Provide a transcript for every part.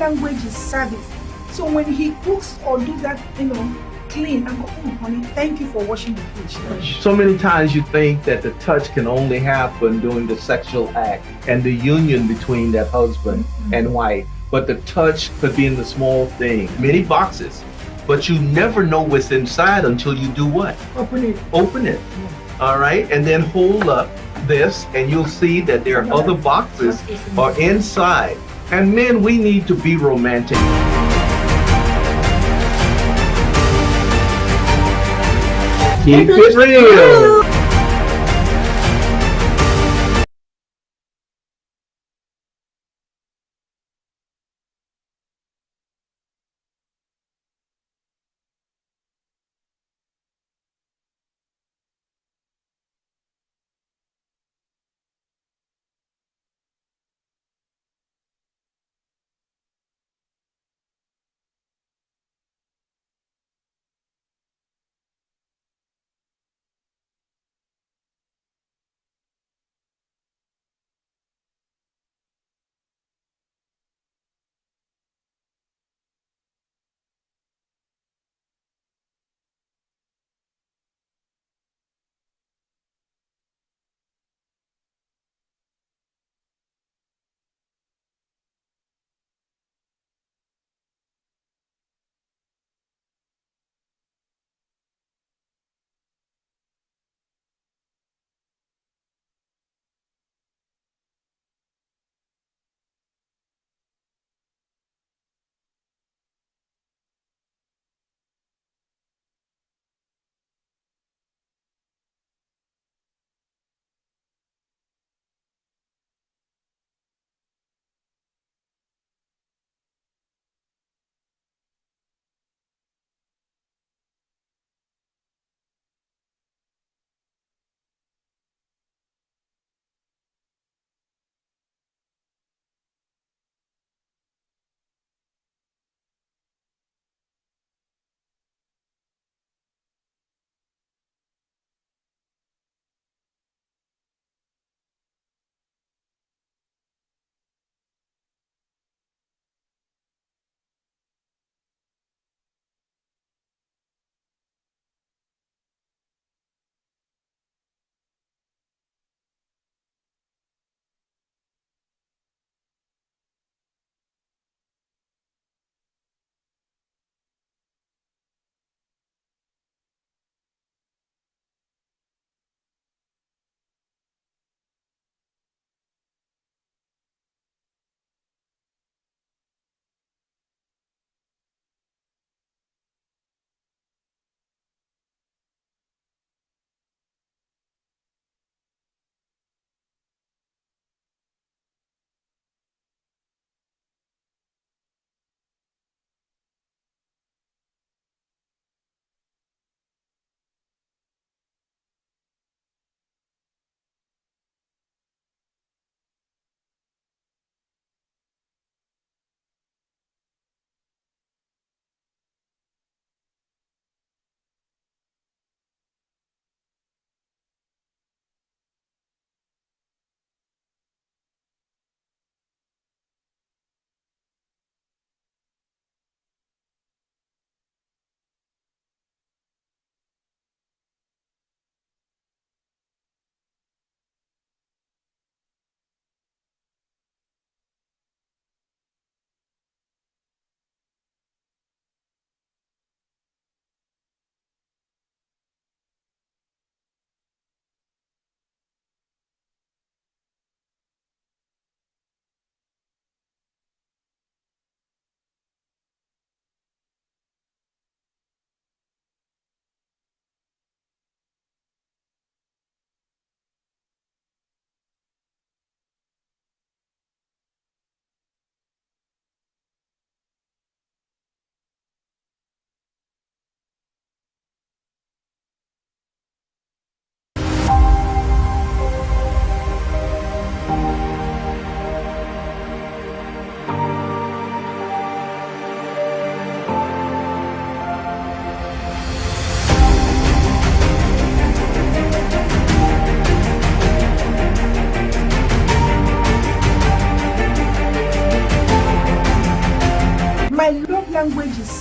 language is service. So when he cooks or do that, clean, and go, oh, honey, thank you for washing the dish. So many times you think that the touch can only happen during the sexual act and the union between that husband and wife. But the touch could be in the small thing, many boxes. But you never know what's inside until you do what? Open it. Open it. All right, and then hold up this, and you'll see that there are other boxes are inside. And men, we need to be romantic. Keep it real.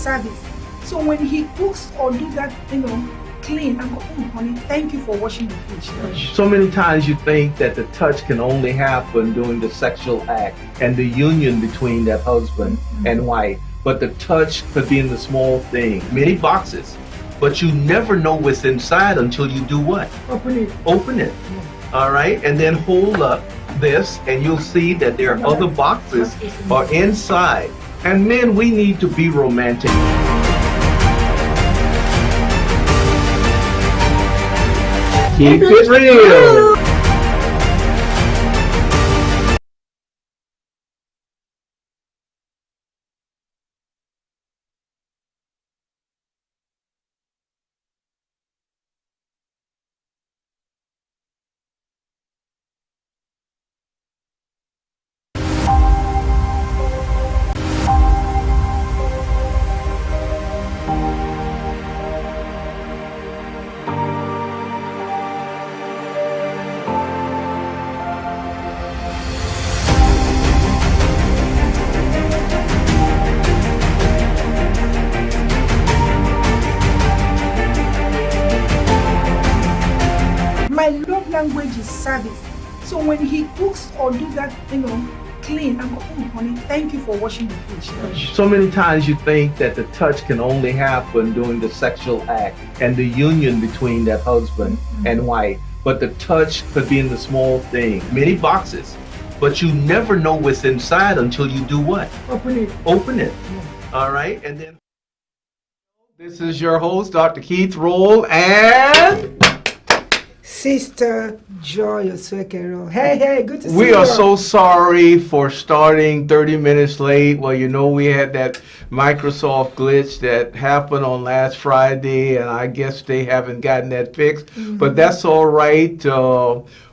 service. So when he cooks or do that, clean and go, honey, thank you for washing the dish. So many times you think that the touch can only happen during the sexual act and the union between that husband and wife. But the touch could be in the small thing, many boxes. But you never know what's inside until you do what? Open it. Open it. All right, and then hold up this, and you'll see that there are other boxes are inside. And men, we need to be romantic. Keep it real. My love language is service. So when he cooks or do that, clean and go, honey, thank you for washing the dish. So many times you think that the touch can only happen during the sexual act and the union between that husband and wife. But the touch could be in the small thing, many boxes. But you never know what's inside until you do what? Open it. Open it. All right, and then this is your host, Dr. Keepitreal, and Sister Joy Keepitreal. Hey, good to see you. we are so sorry for starting 30 minutes late. Well, we had that Microsoft glitch that happened on last Friday, and I guess they haven't gotten that fixed. But that's all right.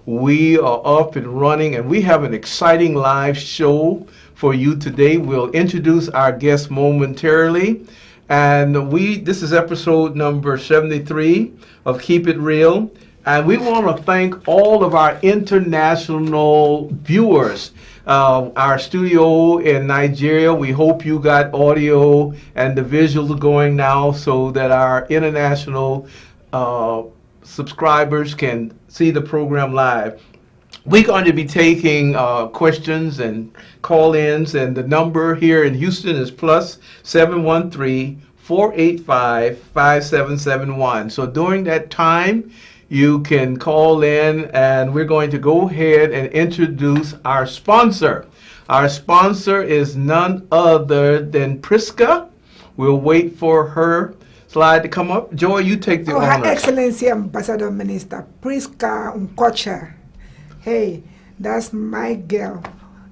We are up and running, and we have an exciting live show for you today. We'll introduce our guest momentarily. And this is episode number 73 of Keep It Real. And we want to thank all of our international viewers. Our studio in Nigeria, we hope you got audio and the visuals going now so that our international subscribers can see the program live. We're going to be taking questions and call-ins, and the number here in Houston is plus 713-485-5771. So during that time, you can call in, and we're going to go ahead and introduce our sponsor. Our sponsor is none other than Priska. We'll wait for her slide to come up. Joy, you take the honor. Her Excellency Ambassador Minister Priska Nkocha. Hey, that's my girl.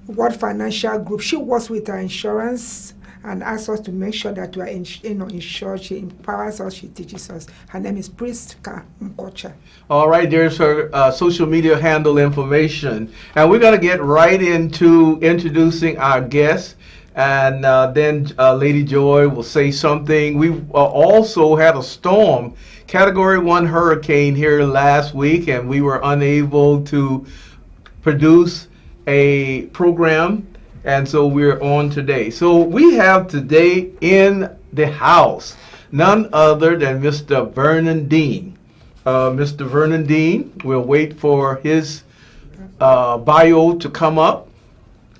World Financial Group. She works with our insurance and asks us to make sure that we are insured. She empowers us, she teaches us. Her name is Priska Nkocha. All right, there's her social media handle information. And we're going to get right into introducing our guest. And then Lady Joy will say something. We also had a storm, Category 1 hurricane here last week, and we were unable to produce a program. And so we're on today. So we have today in the house none other than Mr. Vernon Dean. Mr. Vernon Dean, we'll wait for his bio to come up.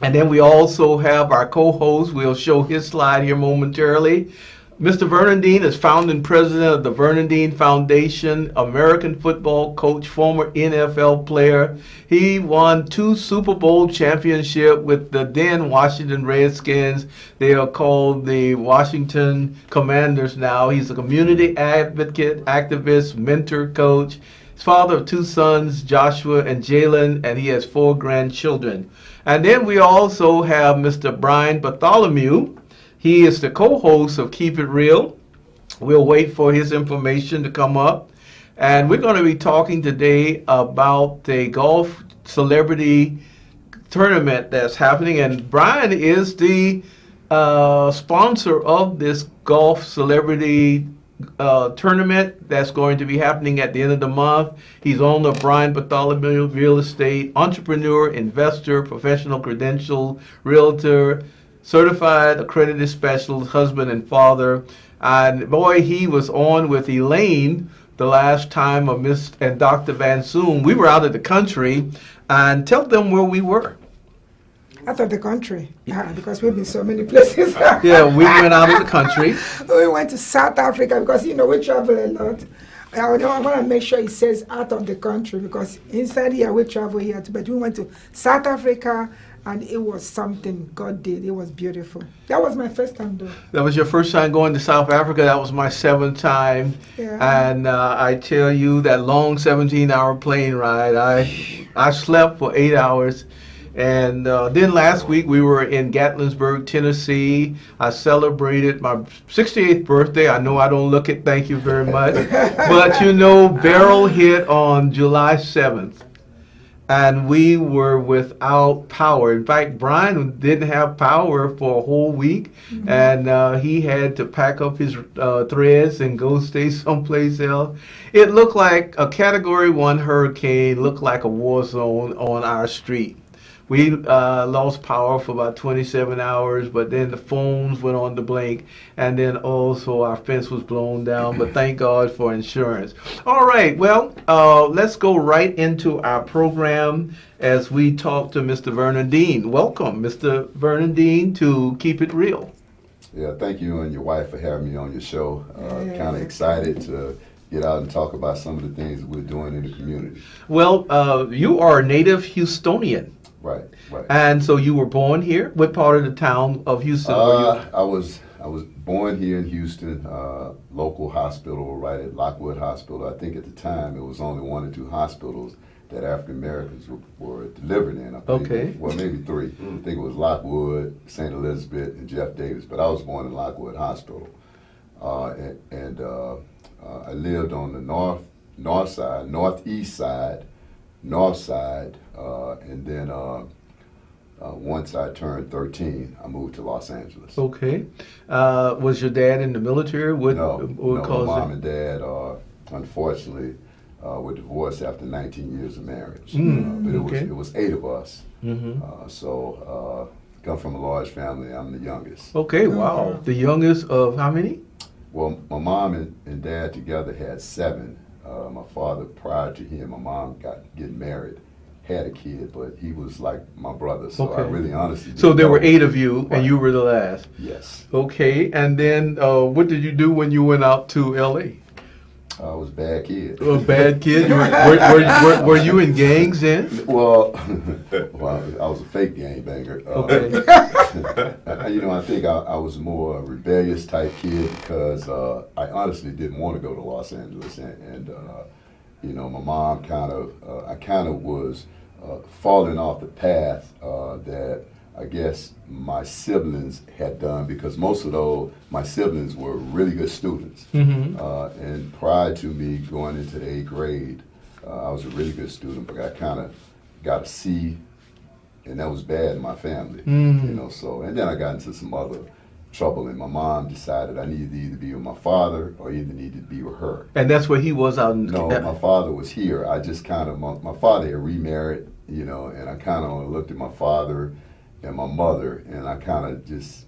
And then we also have our co-host. We'll show his slide here momentarily. Mr. Vernon Dean is founding president of the Vernon Dean Foundation, American football coach, former NFL player. He won 2 Super Bowl championships with the then Washington Redskins. They are called the Washington Commanders now. He's a community advocate, activist, mentor, coach. He's father of 2 sons, Joshua and Jalen, and he has 4 grandchildren. And then we also have Mr. Brian Bartholomew. He is the co-host of Keep It Real. We'll wait for his information to come up. And we're going to be talking today about the golf celebrity tournament that's happening. And Brian is the sponsor of this golf celebrity tournament that's going to be happening at the end of the month. He's owner of Brian Bartholomew Real Estate, entrepreneur, investor, professional credential, realtor, certified accredited specialist, husband and father. And boy, he was on with Elaine the last time of Miss and Dr. Van Zoom. We were out of the country, and tell them where we were. Out of the country, because we've been so many places. Yeah, we went out of the country. We went to South Africa because, you know, we travel a lot. I want to make sure it says out of the country because inside here we travel here too. But we went to South Africa and it was something God did. It was beautiful. That was my first time though. That was your first time going to South Africa. That was my 7th time. Yeah. And I tell you, that long 17-hour plane ride, I slept for 8 hours. And then last week we were in Gatlinburg, Tennessee. I celebrated my 68th birthday. I know I don't look it, thank you very much. But you know, Beryl hit on July 7th. And we were without power. In fact, Brian didn't have power for a whole week. Mm-hmm. And he had to pack up his threads and go stay someplace else. It looked like a Category 1 hurricane, looked like a war zone on our street. We lost power for about 27 hours, but then the phones went on the blink, and then also our fence was blown down, but thank God for insurance. All right, well, let's go right into our program as we talk to Mr. Vernon Dean. Welcome, Mr. Vernon Dean, to Keep It Real. Yeah, thank you and your wife for having me on your show. Kind of excited to get out and talk about some of the things that we're doing in the community. Well, you are a native Houstonian. Right, right. And so you were born here? What part of the town of Houston were you? I was born here in Houston, local hospital right at Lockwood Hospital. I think at the time it was only 1 or 2 hospitals that African Americans were delivered in. I believe. Okay. Well, maybe 3. I think it was Lockwood, St. Elizabeth, and Jeff Davis. But I was born in Lockwood Hospital, and I lived on the north side, northeast side, north side, and then once I turned 13, I moved to Los Angeles. Okay. Was your dad in the military? No, my mom and dad, unfortunately, were divorced after 19 years of marriage. But it was 8 of us. Mm-hmm. So come from a large family. I'm the youngest. Okay, wow. The youngest of how many? Well, my mom and dad together had 7. My father, prior to him, my mom getting married, had a kid, but he was like my brother, so I really honestly didn't So there know. were 8 of you, Right. and you were the last? Yes. Okay, and then what did you do when you went out to L.A.? I was a bad kid. A bad kid? Were you in gangs then? Well, I was a fake gangbanger. Okay. I think I was more a rebellious type kid because I honestly didn't want to go to Los Angeles, and my mom I kind of was falling off the path that I guess my siblings had done, because most of my siblings were really good students. Mm-hmm. And prior to me going into the 8th grade, I was a really good student, but I kind of got a C, and that was bad in my family. Mm-hmm. So, and then I got into some other trouble, and my mom decided I needed to either be with my father or either needed to be with her. And that's where he was out in... No, my father was here. I just kind of, my father had remarried, and I kind of looked at my father and my mother, and I kind of just,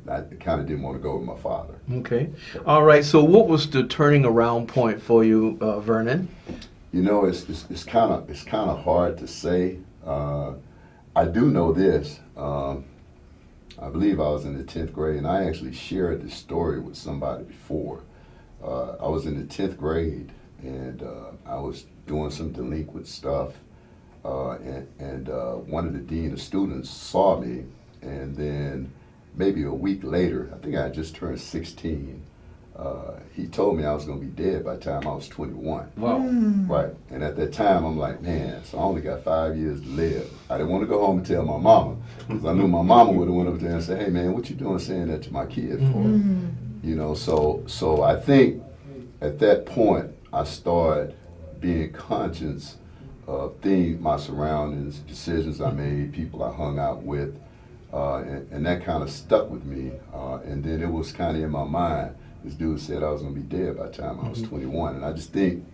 I kind of didn't want to go with my father. Okay. All right, so what was the turning around point for you, Vernon? It's kind of hard to say. I do know this. I believe I was in the 10th grade, and I actually shared this story with somebody before. I was in the 10th grade, and I was doing some delinquent stuff, and one of the dean of students saw me, and then maybe a week later, I think I had just turned 16, he told me I was going to be dead by the time I was 21. Wow. Right. And at that time, I'm like, man, so I only got 5 years to live. I didn't want to go home and tell my mama, because I knew my mama would have went up there and said, hey, man, what you doing saying that to my kid for? So I think at that point, I started being conscious of things, my surroundings, decisions I made, people I hung out with, and that kind of stuck with me. And then it was kind of in my mind. This dude said I was going to be dead by the time I was 21. And I just think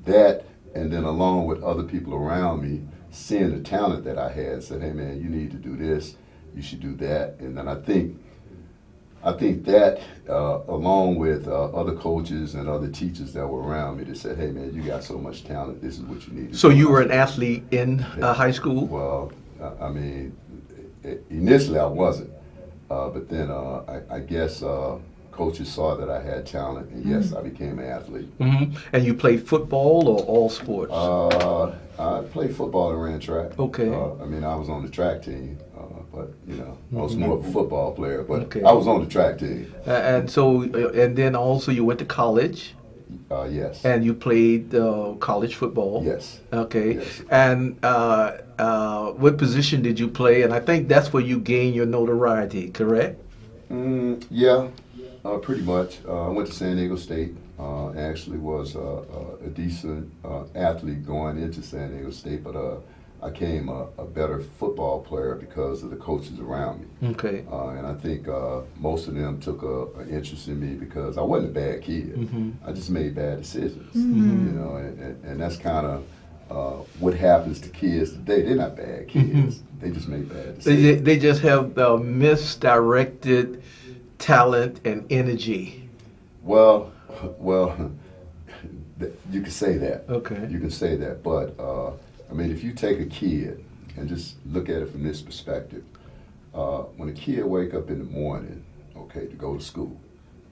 that, and then along with other people around me, seeing the talent that I had, said, hey man, you need to do this. you should do that. And then I think that along with other coaches and other teachers that were around me, they said, hey man, you got so much talent, this is what you need to So do. you were an athlete in high school? Well, I mean, initially I wasn't, but then I guess coaches saw that I had talent, and yes, I became an athlete. Mm-hmm. And you played football or all sports? I played football and ran track. Okay. I mean, I was on the track team, but you know, I was more of a football player, but Okay. I was on the track team. And so, and then also you went to college? Yes. And you played college football? Yes. Okay. Yes. And what position did you play? And I think that's where you gained your notoriety, correct? Yeah, pretty much. I went to San Diego State. Actually was a decent athlete going into San Diego State, but I became a better football player because of the coaches around me. Okay. And I think most of them took an interest in me because I wasn't a bad kid. Mm-hmm. I just made bad decisions, Mm-hmm. you know, and that's kind of what happens to kids today. They're not bad kids. Mm-hmm. They just make bad decisions. They just have misdirected talent and energy. Well, you can say that. Okay. You can say that, but I mean, if you take a kid and just look at it from this perspective, when a kid wake up in the morning, okay, to go to school,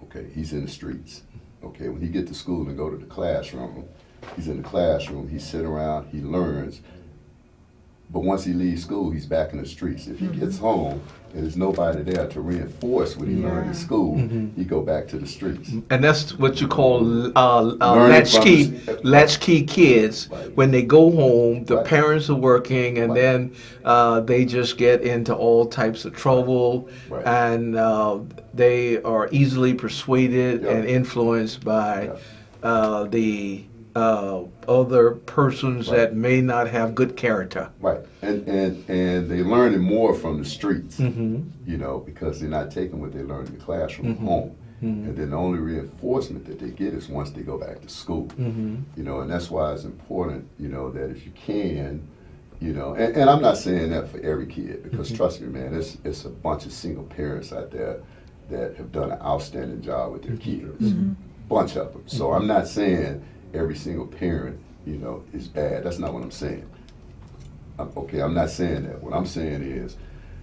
okay, he's in the streets. Okay, when he get to school and go to the classroom, he's in the classroom, he sit around, he learns. But once he leaves school, he's back in the streets. If he gets home and there's nobody there to reinforce what he learned in school, he go back to the streets. And that's what you call Learning latchkey kids. Right. When they go home, the Right. parents are working, and Right. then they just get into all types of trouble, Right. and they are easily persuaded Yep. and influenced by the other persons Right. that may not have good character. Right, and they're learning more from the streets, Mm-hmm. you know, because they're not taking what they learned in the classroom home. And then the only reinforcement that they get is once they go back to school. You know, and that's why it's important, you know, that if you can, you know, and I'm not saying that for every kid, because trust me, man, it's a bunch of single parents out there that have done an outstanding job with their kids. Bunch of them. So I'm not saying every single parent, you know, is bad. That's not what I'm saying. Okay, I'm not saying that. What I'm saying is,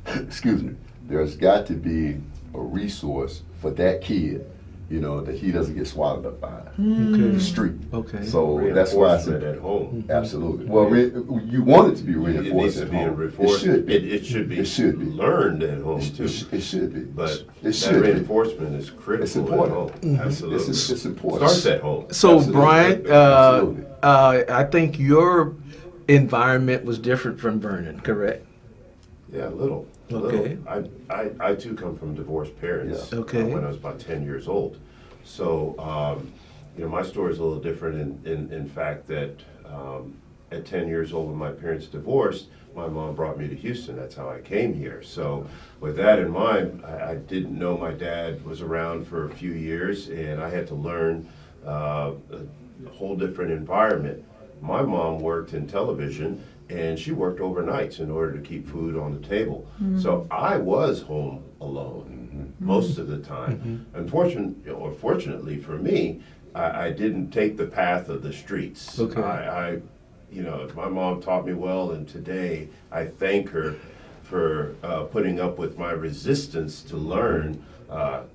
excuse me, there's got to be a resource for that kid, you know, that he doesn't get swallowed up by the street. Okay. So that's why I said at home. absolutely. Well, you want it to be It reinforced needs to at be home. reinforced. It should be. It should be. It should be. Learned at home too. It should be. But it that should be. reinforcement is critical It's important. at home. Absolutely. It's important. Starts at home. So, Absolutely. Brian, Absolutely. I think your environment was different from Vernon, correct? Yeah, a little. Okay. I too come from divorced parents. Yeah. Okay. When I was about 10 years old. So, you know, my story is a little different in fact that at 10 years old when my parents divorced, my mom brought me to Houston. That's how I came here. So with that in mind, I didn't know my dad was around for a few years, and I had to learn a whole different environment. My mom worked in television, and she worked overnights in order to keep food on the table. So I was home alone most of the time. Fortunately for me, I didn't take the path of the streets. Okay. You know, my mom taught me well, and today I thank her for putting up with my resistance to learn,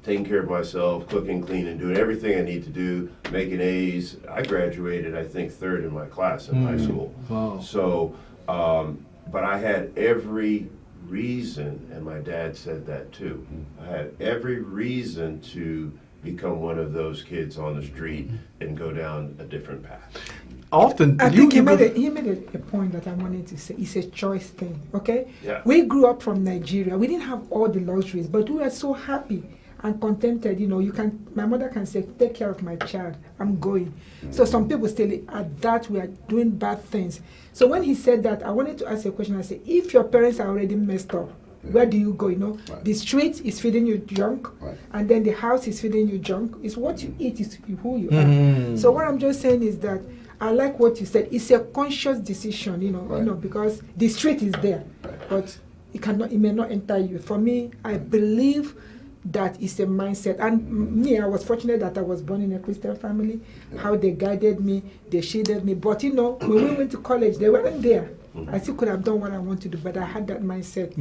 taking care of myself, cooking, cleaning, doing everything I need to do, making A's. I graduated, I think, third in my class in high school. Wow. So, but I had every reason, and my dad said that too, I had every reason to become one of those kids on the street and go down a different path. Often, I think he made a point that I wanted to say. It's a choice thing, okay? Yeah. We grew up from Nigeria. We didn't have all the luxuries, but we were so happy and contented. You know, my mother can say, take care of my child, I'm going. So some people still, at that, we are doing bad things. So when he said that, I wanted to ask you a question. I said, if your parents are already messed up, where do you go? You know, Right. the street is feeding you junk, Right. and then the house is feeding you junk. It's what you eat, is who you are. So what I'm just saying is that I like what you said. It's a conscious decision, you know, Right. because the street is there, Right. but it may not enter you. For me, I believe that is a mindset. And me, I was fortunate that I was born in a Christian family. How they guided me, they shielded me. But you know, when we went to college, they weren't there. I still could have done what I want to do, but I had that mindset.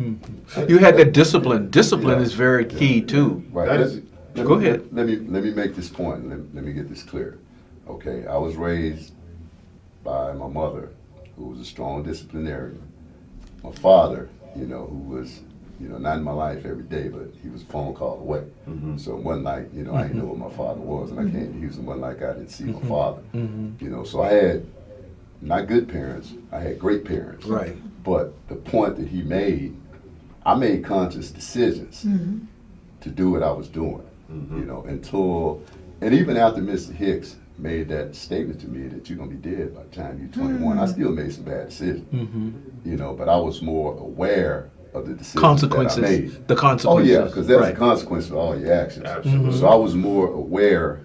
You had that discipline. Discipline is very key too. Right. Go ahead. Let me make this point. Let me get this clear. Okay, I was raised by my mother, who was a strong disciplinarian. My father, who was, not in my life every day, but he was a phone call away. So one night, I didn't know what my father was, and I came to Houston one night, I didn't see my father. So I had not good parents, I had great parents. Right. But the point that he made, I made conscious decisions to do what I was doing, until, and even after Mr. Hicks made that statement to me that you're going to be dead by the time you're 21, I still made some bad decisions, but I was more aware of the decisions consequences. that I made. The consequences. Oh yeah, because there's a consequence to all your actions. Absolutely. So I was more aware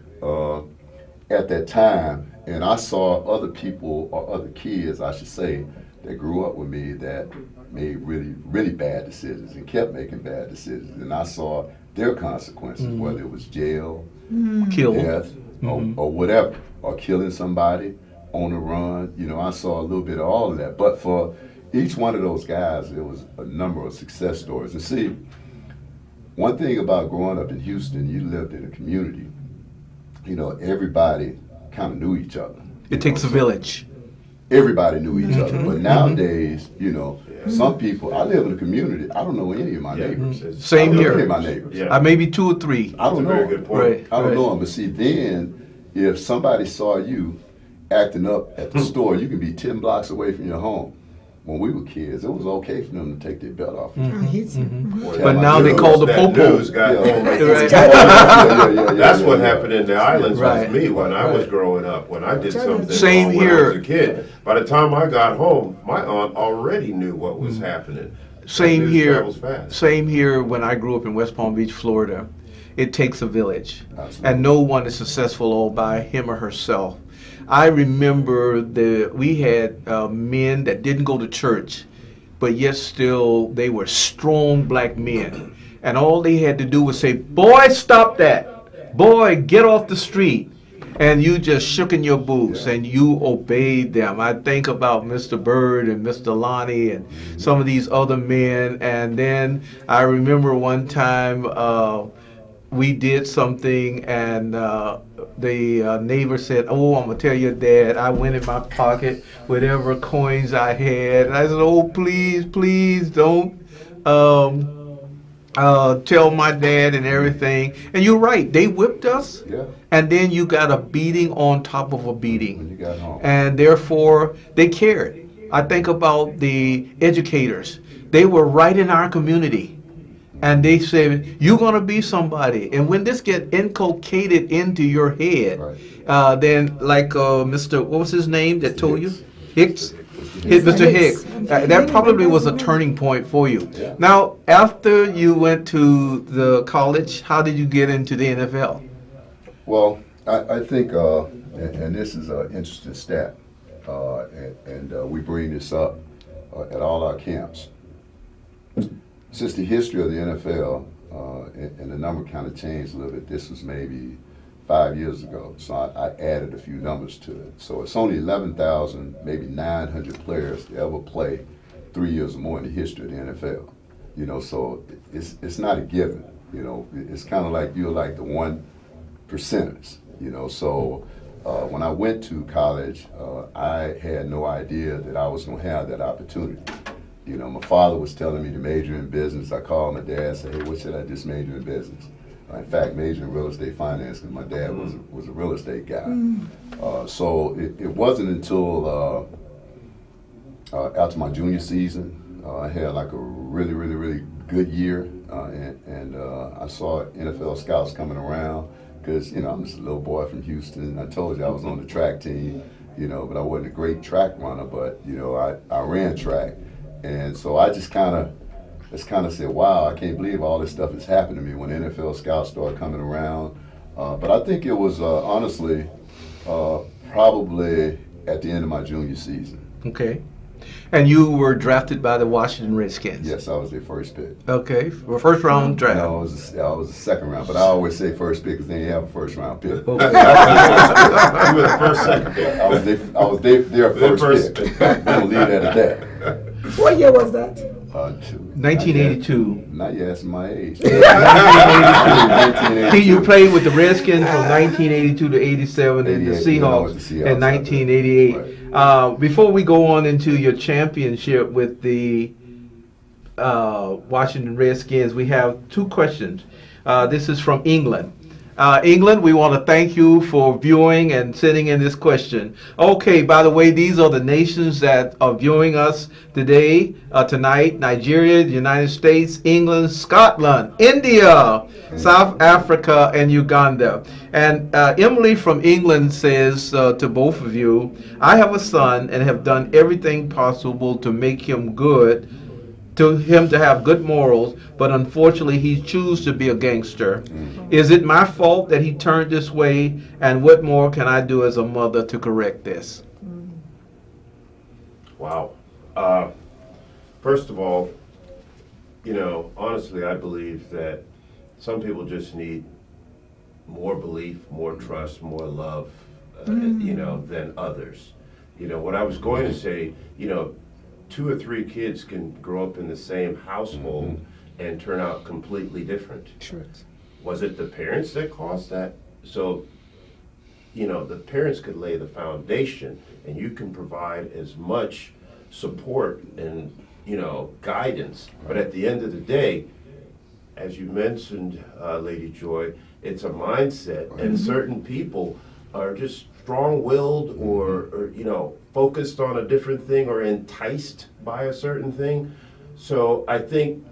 at that time, and I saw other people, or other kids, I should say, that grew up with me that made really, really bad decisions and kept making bad decisions. And I saw their consequences, whether it was jail, death, or whatever, or killing somebody on the run. I saw a little bit of all of that. But for each one of those guys, there was a number of success stories. And see, one thing about growing up in Houston, you lived in a community, everybody kind of knew each other. It takes a village. Everybody knew each other. But nowadays, some people, I live in a community, I don't know any of my neighbors. Same I don't know here. any of my neighbors. Yeah. Maybe 2 or 3. I don't know. Very good point. I don't know them. But see, then, if somebody saw you acting up at the store, you can be 10 blocks away from your home. When we were kids, it was okay for them to take their belt off. But now they call the popo. That's what happened in the islands Right. with me when I was growing up. When I did something Same wrong when here. I was a kid. By the time I got home, my aunt already knew what was happening. Same News here. travels fast. Same here. When I grew up in West Palm Beach, Florida, it takes a village, Absolutely. and no one is successful all by him or herself. I remember we had men that didn't go to church, but yet still they were strong black men, and all they had to do was say, "Boy, stop that! Boy, get off the street!" And you just shook in your boots and you obeyed them. I think about Mr. Bird and Mr. Lonnie and some of these other men. And then I remember one time we did something, and the neighbor said, "Oh, I'm gonna tell your dad, I went in my pocket, whatever coins I had." And I said, "Oh, please don't tell my dad," and everything. And you're right, they whipped us. Yeah. And then you got a beating on top of a beating. When you got home. And therefore, they cared. I think about the educators. They were right in our community. And they said, "You're going to be somebody." And when this get inculcated into your head, then like Mr. What was his name that told you? Hicks? Mr. Hicks. That probably was a turning point for you. Yeah. Now, after you went to the college, how did you get into the NFL? Well, I think, and this is an interesting stat, and we bring this up at all our camps. Since the history of the NFL, and the number kind of changed a little bit, this was maybe 5 years ago, so I added a few numbers to it. So it's only 11,000, maybe 900 players to ever play 3 years or more in the history of the NFL. So it's not a given. It's kind of like you're like the 1%ers. So when I went to college, I had no idea that I was going to have that opportunity. My father was telling me to major in business. I called my dad and said, "Hey, what should I just major in business?" In fact, major in real estate finance, because my dad was a real estate guy. So it wasn't until after my junior season, I had like a really, really, really good year, and I saw NFL scouts coming around, because I'm just a little boy from Houston. I told you I was on the track team, but I wasn't a great track runner, but I ran track. And so I just kind of said, wow, I can't believe all this stuff has happened to me when NFL scouts started coming around. But I think it was honestly probably at the end of my junior season. Okay. And you were drafted by the Washington Redskins. Yes, I was their first pick. Okay, for first round draft. No, I was a second round, but I always say first pick because they didn't have a first round pick. Okay. You were the first, second pick. I was their first pick. We'll leave that at that. What year was that? 1982. Now you're asking my age. 1982. You played with the Redskins from 1982 to 87 and the 88, Seahawks you know, in 1988. Right. Before we go on into your championship with the Washington Redskins, we have two questions. This is from England. England, we want to thank you for viewing and sending in this question. Okay, by the way, these are the nations that are viewing us today, tonight: Nigeria, the United States, England, Scotland, India, South Africa, and Uganda. And Emily from England says to both of you, I have a son and have done everything possible to make him good, to have good morals, but unfortunately he chooses to be a gangster. Is it my fault that he turned this way, and what more can I do as a mother to correct this? Wow. First of all, honestly, I believe that some people just need more belief, more trust, more love, than others. What I was going to say, 2 or 3 kids can grow up in the same household and turn out completely different. Sure. Was it the parents that caused that? So, the parents could lay the foundation, and you can provide as much support and, guidance. But at the end of the day, as you mentioned, Lady Joy, it's a mindset, and certain people are just strong-willed or focused on a different thing or enticed by a certain thing. So I think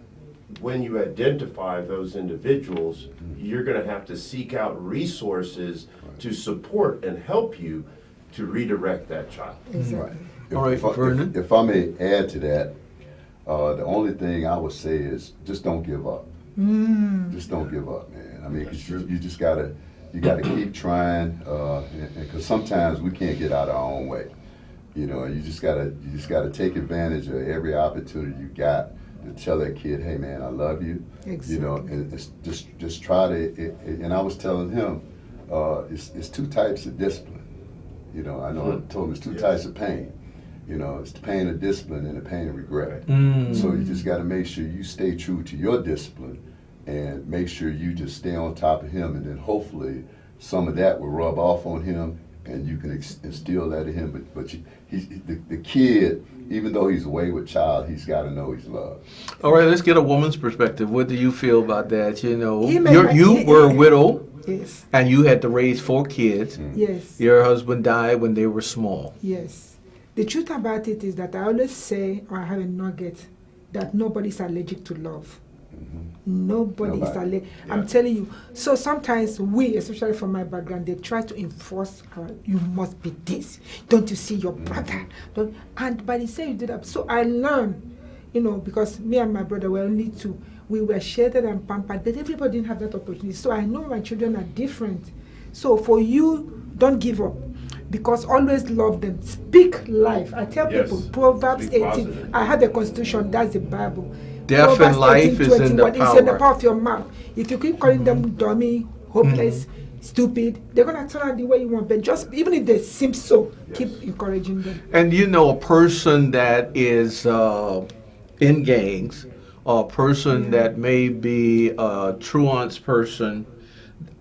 when you identify those individuals, you're going to have to seek out resources to support and help you to redirect that child. Exactly. All right, Vernon. If I may add to that, the only thing I would say is just don't give up. Just don't give up, man. I mean, 'cause you just gotta keep trying, because sometimes we can't get out our own way. And you just gotta take advantage of every opportunity you got to tell that kid, hey man, I love you. Exactly. And it's just try to. And I was telling him, it's 2 types of discipline. I know I told him it's 2 types of pain. It's the pain of discipline and the pain of regret. So you just got to make sure you stay true to your discipline and make sure you just stay on top of him, and then hopefully some of that will rub off on him and you can instill that in him. But the kid, even though he's a wayward child, he's got to know he's loved. All right, let's get a woman's perspective. What do you feel about that? You You were a widow. Yes. And you had to raise 4 kids. Yes. Your husband died when they were small. Yes. The truth about it is that I always say, or I have a nugget, that nobody's allergic to love. Nobody is allergic. Yeah. I'm telling you. So sometimes we, especially from my background, they try to enforce, you must be this. Don't you see your brother? And by the same you do that. So I learned, because me and my brother were only 2. We were shaded and pampered, but everybody didn't have that opportunity. So I know my children are different. So for you, don't give up, because always love them. Speak life. I tell Yes. people, Proverbs Speak 18. positive. I have the Constitution, that's the Bible. Death Proverbs and life 18, is in the 21, It's in the power. power of your mouth. If you keep calling them dummy, hopeless, stupid, they're going to turn out the way you want. But just, even if they seem so, keep encouraging them. And a person that is in gangs, or a person that may be a truant person,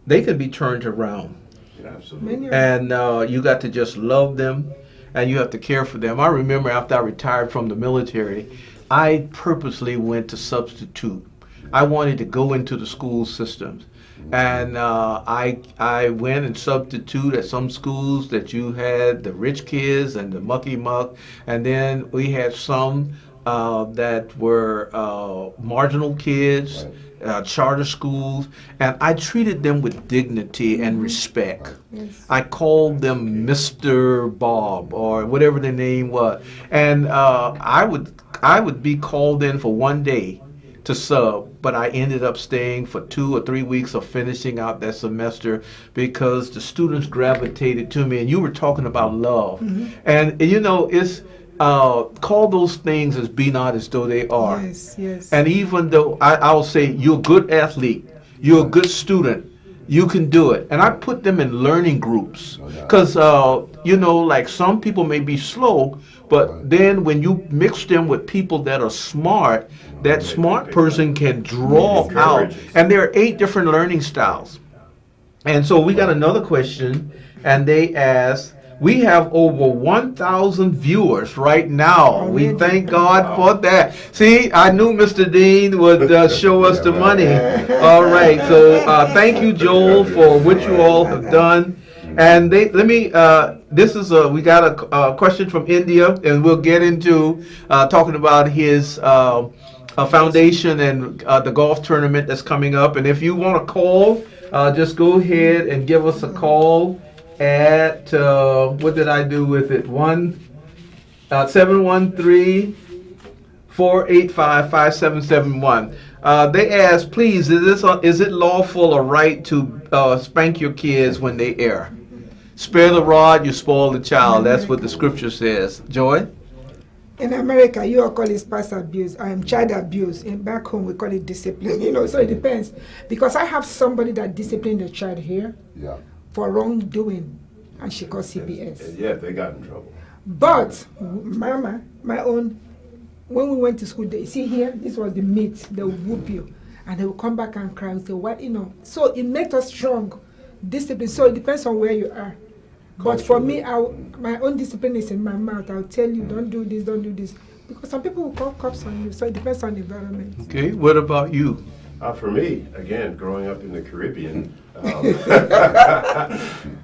they can be turned around. Absolutely. And you got to just love them, and you have to care for them. I remember after I retired from the military, I purposely went to substitute. I wanted to go into the school systems. And I went and substitute at some schools that you had the rich kids and the mucky muck, and then we had some that were marginal kids, charter schools, and I treated them with dignity and respect. Yes. I called them Mr. Bob or whatever the name was, and I would be called in for 1 day to sub, but I ended up staying for 2 or 3 weeks of finishing out that semester because the students gravitated to me. And you were talking about love, and call those things as be not as though they are. Yes, yes. And even though I'll say you're a good athlete, you're a good student, you can do it. And I put them in learning groups because, like some people may be slow, but then when you mix them with people that are smart, that smart person can draw out. And there are 8 different learning styles. And so we got another question, and they ask, we have over 1,000 viewers right now. We thank God for that. See, I knew Mr. Dean would show us the money. All right, so thank you, Joel, for what you all have done. And we got a question from India, and we'll get into talking about his foundation and the golf tournament that's coming up. And if you want to call, just go ahead and give us a call at what did I do with it? 713-485-5771. They ask, please, is it lawful or right to spank your kids when they err? Spare the rod, you spoil the child. That's what the scripture says. Joy? In America, you all call it spouse abuse. Child abuse. And back home, we call it discipline. So it depends. Because I have somebody that disciplined a child here. Yeah. For wrongdoing, and she got CPS. And yeah, they got in trouble. But Mama, my own, when we went to school, they see here, this was the meat. They would whoop you, and they would come back and cry and say, "What So it makes us strong, discipline. So it depends on where you are. But for me, my own discipline is in my mouth. I'll tell you, don't do this, don't do this, because some people will call cops on you. So it depends on the environment. Okay. What about you? For me, again, growing up in the Caribbean,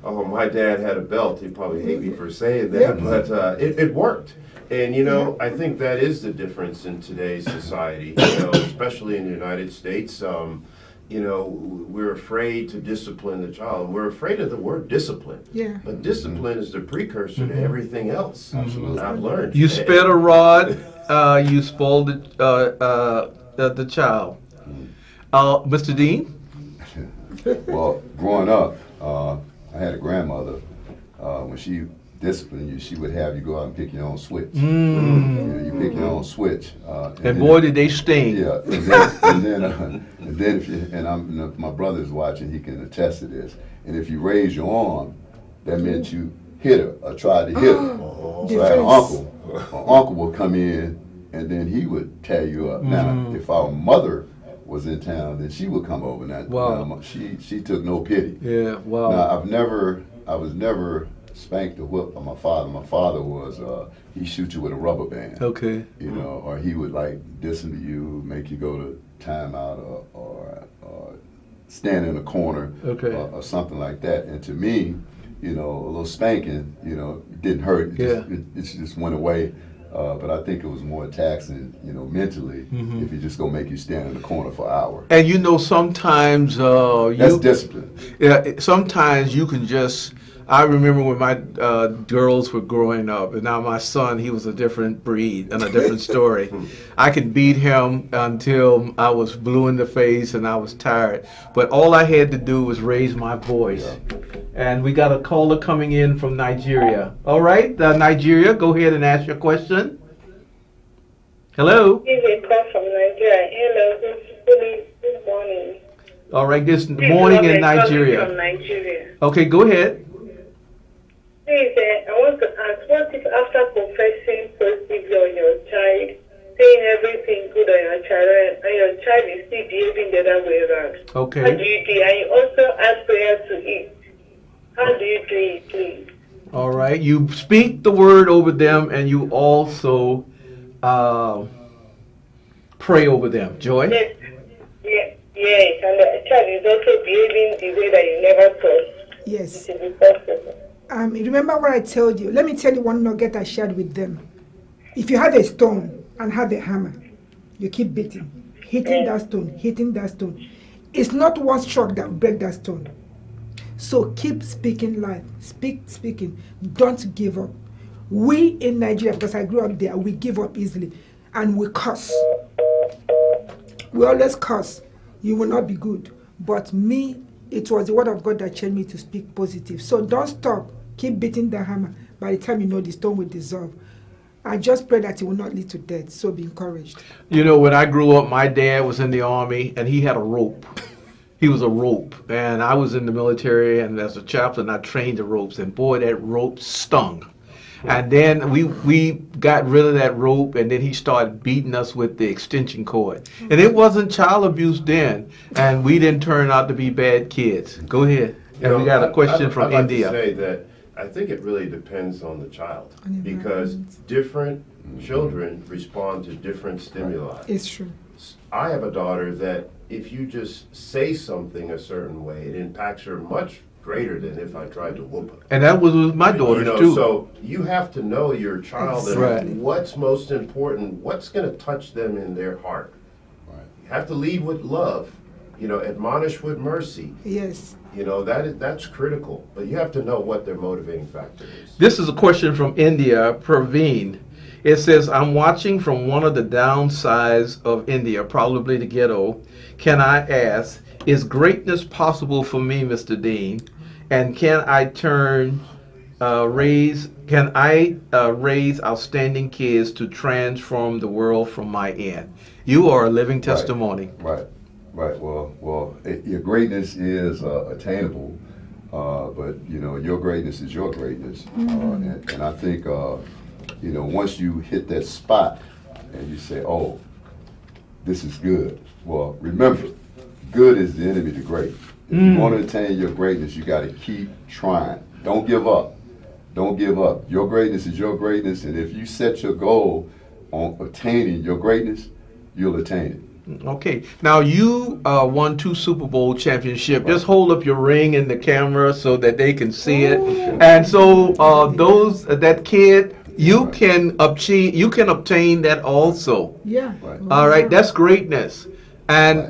my dad had a belt. He'd probably hate me for saying that, but it worked. And, I think that is the difference in today's society, especially in the United States. We're afraid to discipline the child. We're afraid of the word discipline. Yeah. But discipline is the precursor to everything else. Absolutely. I've learned. You spare the rod, you spoil the child. Mr. Dean? Well, growing up, I had a grandmother. When she disciplined you, she would have you go out and pick your own switch. You pick your own switch. And boy, did they sting. Yeah, my brother's watching. He can attest to this. And if you raise your arm, that meant you hit her or tried to hit her. So I had an uncle. My uncle would come in, and then he would tear you up. Now, if our mother was in town, then she would come over. Now, she took no pity. Yeah, wow. Now, I was never spanked or whipped by my father. My father was, he shoot you with a rubber band. Okay. Or he would listen to you, make you go to timeout or stand in a corner or something like that. And to me, a little spanking, didn't hurt. It just went away. But I think it was more taxing, mentally, if he just gonna make you stand in the corner for hours. And sometimes that's discipline. Yeah, sometimes you can just. I remember when my girls were growing up, and now my son, he was a different breed and a different story. I could beat him until I was blue in the face and I was tired. But all I had to do was raise my voice. Yeah. And we got a caller coming in from Nigeria. All right, Nigeria, go ahead and ask your question. Hello? This is a call from Nigeria. Hello, good morning. All right, this morning in Nigeria. From Nigeria. Okay, go ahead. Please, I want to ask, what if after confessing positively on your child, saying everything good on your child, and your child is still behaving the other way around? Okay. How do you do it? And you also ask prayer to it. How do you do it, please? All right. You speak the word over them, and you also pray over them. Joy? Yes. Yes. And the child is also behaving the way that you never thought. Yes. It will be possible. Remember what I told you. Let me tell you one nugget I shared with them. If you have a stone and have a hammer, you keep beating, hitting that stone. It's not one stroke that will break that stone. So keep speaking life. Speaking. Don't give up. We in Nigeria, because I grew up there, we give up easily. And we curse. We always curse. You will not be good. But me, it was the word of God that changed me to speak positive. So don't stop. Keep beating the hammer. By the time you know, the stone will dissolve. I just pray that it will not lead to death. So be encouraged. You know, when I grew up, my dad was in the Army, and he had a rope. He was a rope. And I was in the military, and as a chaplain, I trained the ropes. And boy, that rope stung. And then we got rid of that rope, and then he started beating us with the extension cord. And it wasn't child abuse then, and we didn't turn out to be bad kids. Go ahead. And we got a question from I'd India. like to say that I think it really depends on the child, On the because environment. different children respond to different stimuli. It's true. I have a daughter that if you just say something a certain way, it impacts her much greater than if I tried to whoop her. And that was with my daughters, too. So you have to know your child Exactly. and what's most important, what's going to touch them in their heart. Right. You have to lead with love, admonish with mercy. Yes. That's critical, but you have to know what their motivating factor is. This is a question from India, Praveen. It says, I'm watching from one of the downsides of India, probably the ghetto. Can I ask, is greatness possible for me, Mr. Dean? And can I raise outstanding kids to transform the world from my end? You are a living testimony. Right. Well, your greatness is attainable, but your greatness is your greatness, and I think once you hit that spot and you say, "Oh, this is good." Well, remember, good is the enemy to great. If you want to attain your greatness, you got to keep trying. Don't give up. Don't give up. Your greatness is your greatness, and if you set your goal on attaining your greatness, you'll attain it. Okay. Now, you won 2 Super Bowl championships. Just hold up your ring in the camera so that they can see it. And so that kid, you can obtain that also. Yeah. Right. All right. That's greatness. And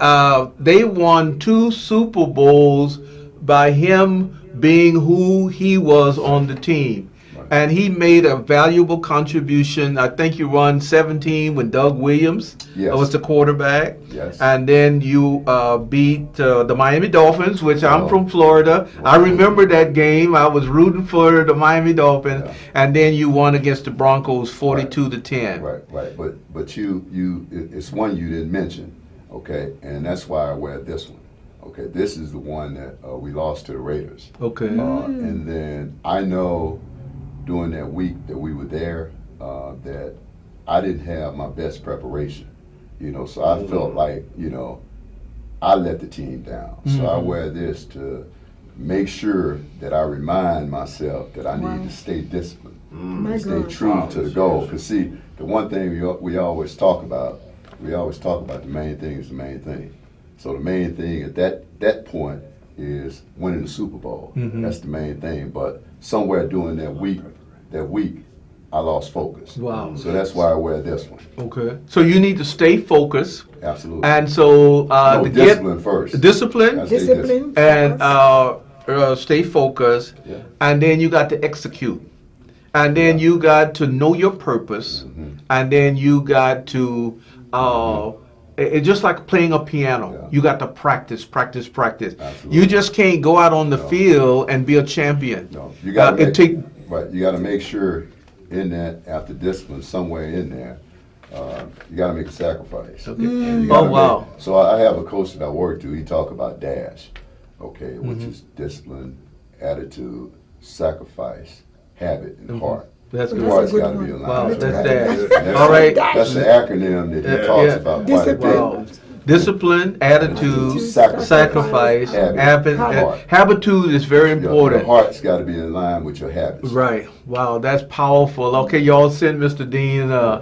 they won 2 Super Bowls by him being who he was on the team. And he made a valuable contribution. I think you won 17 when Doug Williams was the quarterback. Yes. And then you beat the Miami Dolphins, which I'm from Florida. I remember that game. I was rooting for the Miami Dolphins. Yeah. And then you won against the Broncos 42-10. Right. But it's one you didn't mention, okay? And that's why I wear this one. Okay, this is the one that we lost to the Raiders. Okay. And then I know during that week that we were there, that I didn't have my best preparation, so I felt like, I let the team down. So I wear this to make sure that I remind myself that I need to stay disciplined, stay true to the goal. Because see, the one thing we always talk about, the main thing is the main thing. So the main thing at that point is winning the Super Bowl. That's the main thing. But somewhere during that week, I lost focus. Wow. So that's why I wear this one. Okay. So you need to stay focused. Absolutely. And so to discipline first. Discipline. Gotta stay Discipline. And stay focused. Yeah. And then you got to execute. And then you got to know your purpose. And then you got to it's just like playing a piano. Yeah. You got to practice. Absolutely. You just can't go out on the field and be a champion. No, you got to you got to make sure in that, after discipline, somewhere in there, you got to make a sacrifice. Okay. And you gotta wow. So I have a coach that I work to. He talk about DASH, okay, which is discipline, attitude, sacrifice, habit, and heart. That's The good. heart's good got to one. be aligned. Wow, with that's that. that. All right. That's the acronym that he talks about quite a bit. Wow. Discipline, attitude, sacrifice, Habit. habitude is very Your important. heart's got to be in line with your habits. Right. Wow, that's powerful. Okay, y'all send Mr. Dean a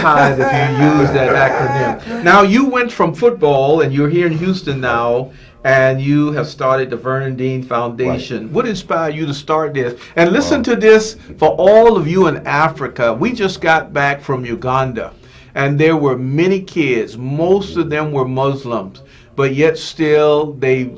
tithe if you use that acronym. Now, you went from football, and you're here in Houston now, and you have started the Vernon Dean Foundation. Right. What inspired you to start this? And listen to this for all of you in Africa. We just got back from Uganda. And there were many kids, most of them were Muslims, but yet still they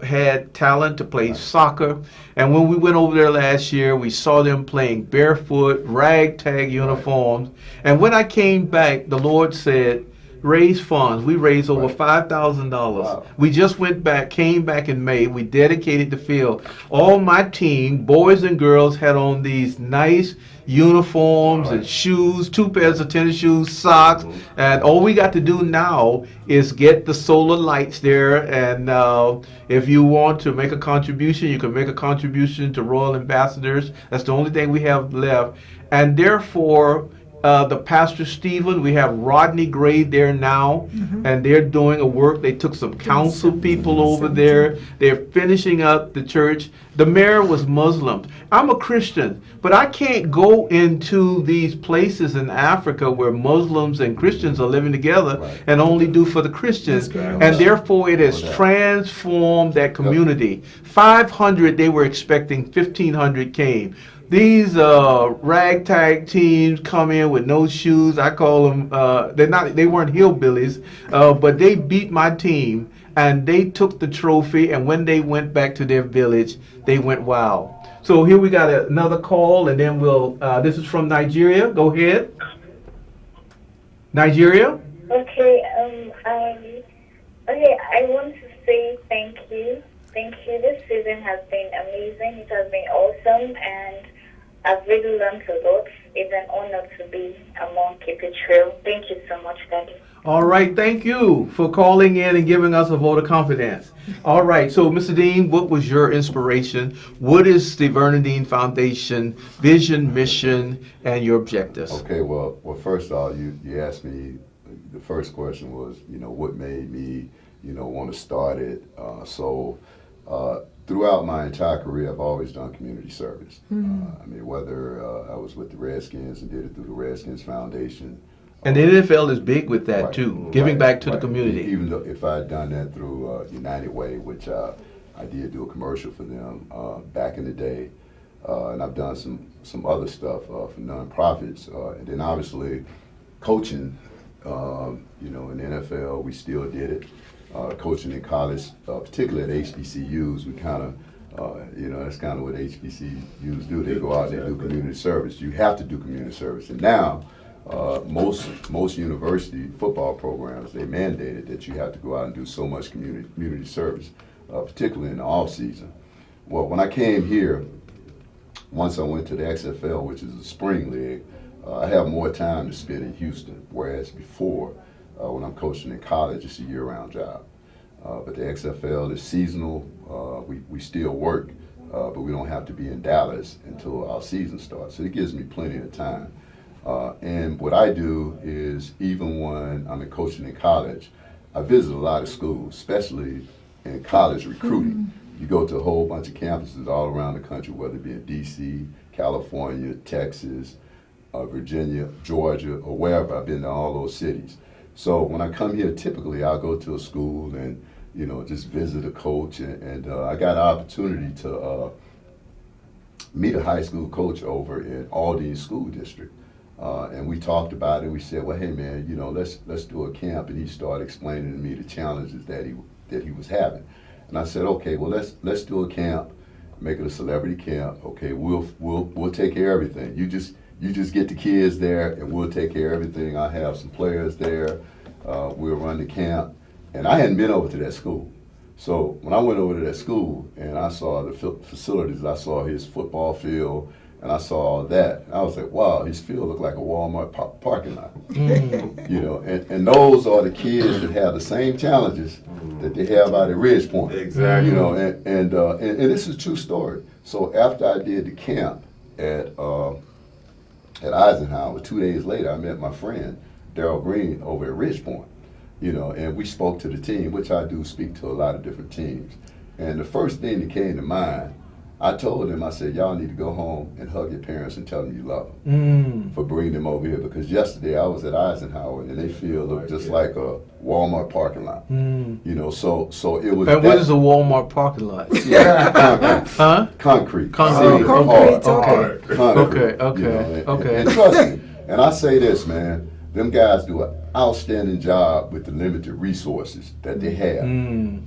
had talent to play soccer. And when we went over there last year, we saw them playing barefoot, ragtag uniforms. And when I came back, the Lord said, raise funds. We raised over $5,000. Wow. We just came back in May. We dedicated the field. All my team, boys and girls, had on these nice uniforms and shoes, 2 pairs of tennis shoes, socks, and all we got to do now is get the solar lights there. And if you want to make a contribution, you can make a contribution to Royal Ambassadors. That's the only thing we have left. And therefore, the Pastor Stephen, we have Rodney Gray there now, and they're doing a work. They took some council people over there. They're finishing up the church. The mayor was Muslim. I'm a Christian, but I can't go into these places in Africa where Muslims and Christians are living together and only do for the Christians. And therefore, it has transformed that community. 500, they were expecting, 1,500 came. These ragtag teams come in with no shoes. I call them, they weren't hillbillies, but they beat my team, and they took the trophy, and when they went back to their village, they went wild. So here we got another call, and then this is from Nigeria. Go ahead. Nigeria? Okay, I want to say thank you. Thank you. This season has been amazing. It has been awesome, and I've really learned a lot. It's an honor to be among Keepitreal. Thank you so much, Daddy. All right, thank you for calling in and giving us a vote of confidence. All right, so Mr. Dean, what was your inspiration? What is the Vernon Dean Foundation vision, mission, and your objectives? Okay, well, first off, you asked me, the first question was, what made me, want to start it. Throughout my entire career, I've always done community service. Whether I was with the Redskins and did it through the Redskins Foundation. And the NFL is big with that too, giving back to the community. Even though if I had done that through United Way, which I did do a commercial for them back in the day, and I've done some other stuff for nonprofits, and then obviously coaching. In the NFL, we still did it. Coaching in college, particularly at HBCUs, we kind of, that's kind of what HBCUs do. They go out and they do community service. You have to do community service. And now, most university football programs, they mandated that you have to go out and do so much community service, particularly in the off season. Well, when I came here, once I went to the XFL, which is a spring league, I have more time to spend in Houston, whereas before, when I'm coaching in college, it's a year-round job. But the XFL is seasonal. We still work, but we don't have to be in Dallas until our season starts. So it gives me plenty of time. And what I do is, even when I'm coaching in college, I visit a lot of schools, especially in college recruiting. You go to a whole bunch of campuses all around the country, whether it be in D.C., California, Texas, Virginia, Georgia, or wherever. I've been to all those cities. So when I come here, typically I'll go to a school and, just visit a coach. And I got an opportunity to meet a high school coach over in Aldine School District. And we talked about it, and we said, well, hey, man, let's do a camp. And he started explaining to me the challenges that he was having. And I said, okay, well, let's do a camp, make it a celebrity camp. Okay, we'll take care of everything. You just get the kids there, and we'll take care of everything. I have some players there. We'll run the camp. And I hadn't been over to that school. So when I went over to that school and I saw the facilities, I saw his football field, and I saw all that. I was like, wow, his field looked like a Walmart parking lot. And those are the kids that have the same challenges that they have out at Ridge Point. Exactly. And this is a true story. So after I did the camp at Eisenhower, 2 days later, I met my friend, Darryl Green, over at Ridge Point, and we spoke to the team, which I do speak to a lot of different teams. And the first thing that came to mind, I told them, I said, y'all need to go home and hug your parents and tell them you love them for bringing them over here. Because yesterday I was at Eisenhower, and they feel look just like a Walmart parking lot. So it was. And what is a Walmart parking lot? Concrete. Concrete. Okay. And trust me, and I say this, man, them guys do an outstanding job with the limited resources that they have. And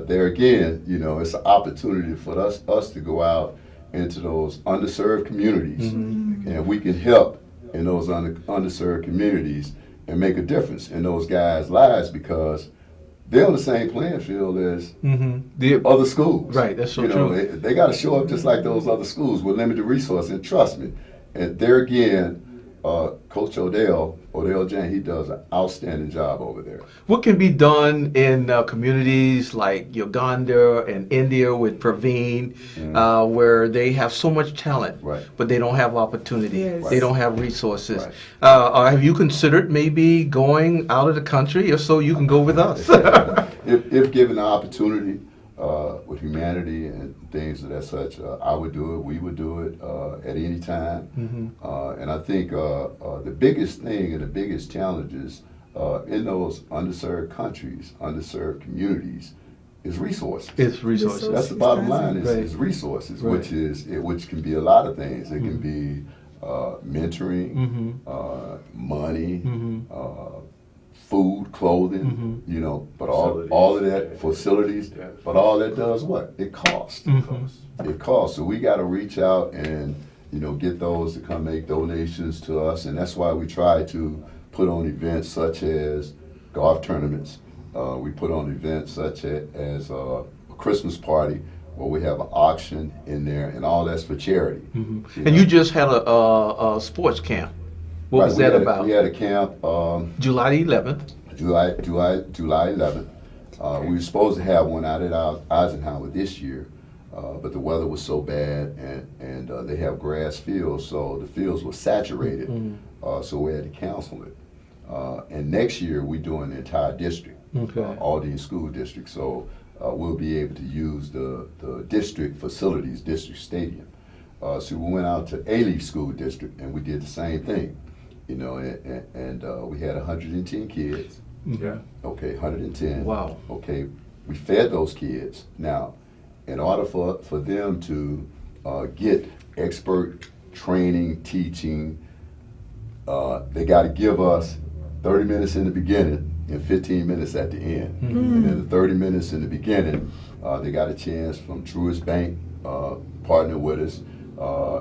there again, it's an opportunity for us to go out into those underserved communities, and we can help in those underserved communities and make a difference in those guys' lives, because they're on the same playing field as The other schools. Right, that's so you know, true. they got to show up just like those other schools with limited resources. And trust me, and there again, Coach Odell Jane, he does an outstanding job over there. What can be done in communities like Uganda and India with Praveen, where they have so much talent, Right. but they don't have opportunity. Yes. They don't have resources. Right. Have you considered maybe going out of the country? If so, you can go with us. If given the opportunity, with humanity and things of that such, I would do it. We would do it at any time. And I think the biggest thing and the biggest challenges in those underserved countries, underserved communities, is resources. It's resources. That's the bottom line. Is, Right. is resources, Right. which can be a lot of things. It can be mentoring, money, food, clothing, you know, but all of that, facilities, but all that does what? It costs. It costs. So we got to reach out and, you know, get those to come make donations to us. And that's why we try to put on events such as golf tournaments. We put on events such as a Christmas party where we have an auction in there, and all that's for charity. And you just had a sports camp. What was that about? We had a camp July the 11th. July 11th. We were supposed to have one out at Eisenhower this year, but the weather was so bad, and they have grass fields, so the fields were saturated, so we had to cancel it. And next year we're doing the entire district, all these school districts, so we'll be able to use the district facilities, district stadium. So we went out to A-Leaf School District and we did the same thing. You know, and we had 110 kids. Yeah. Okay, 110. Wow. Okay, we fed those kids. Now, in order for them to get expert training, teaching, they got to give us 30 minutes in the beginning and 15 minutes at the end. And then the 30 minutes in the beginning, they got a chance from Truist Bank, partner with us.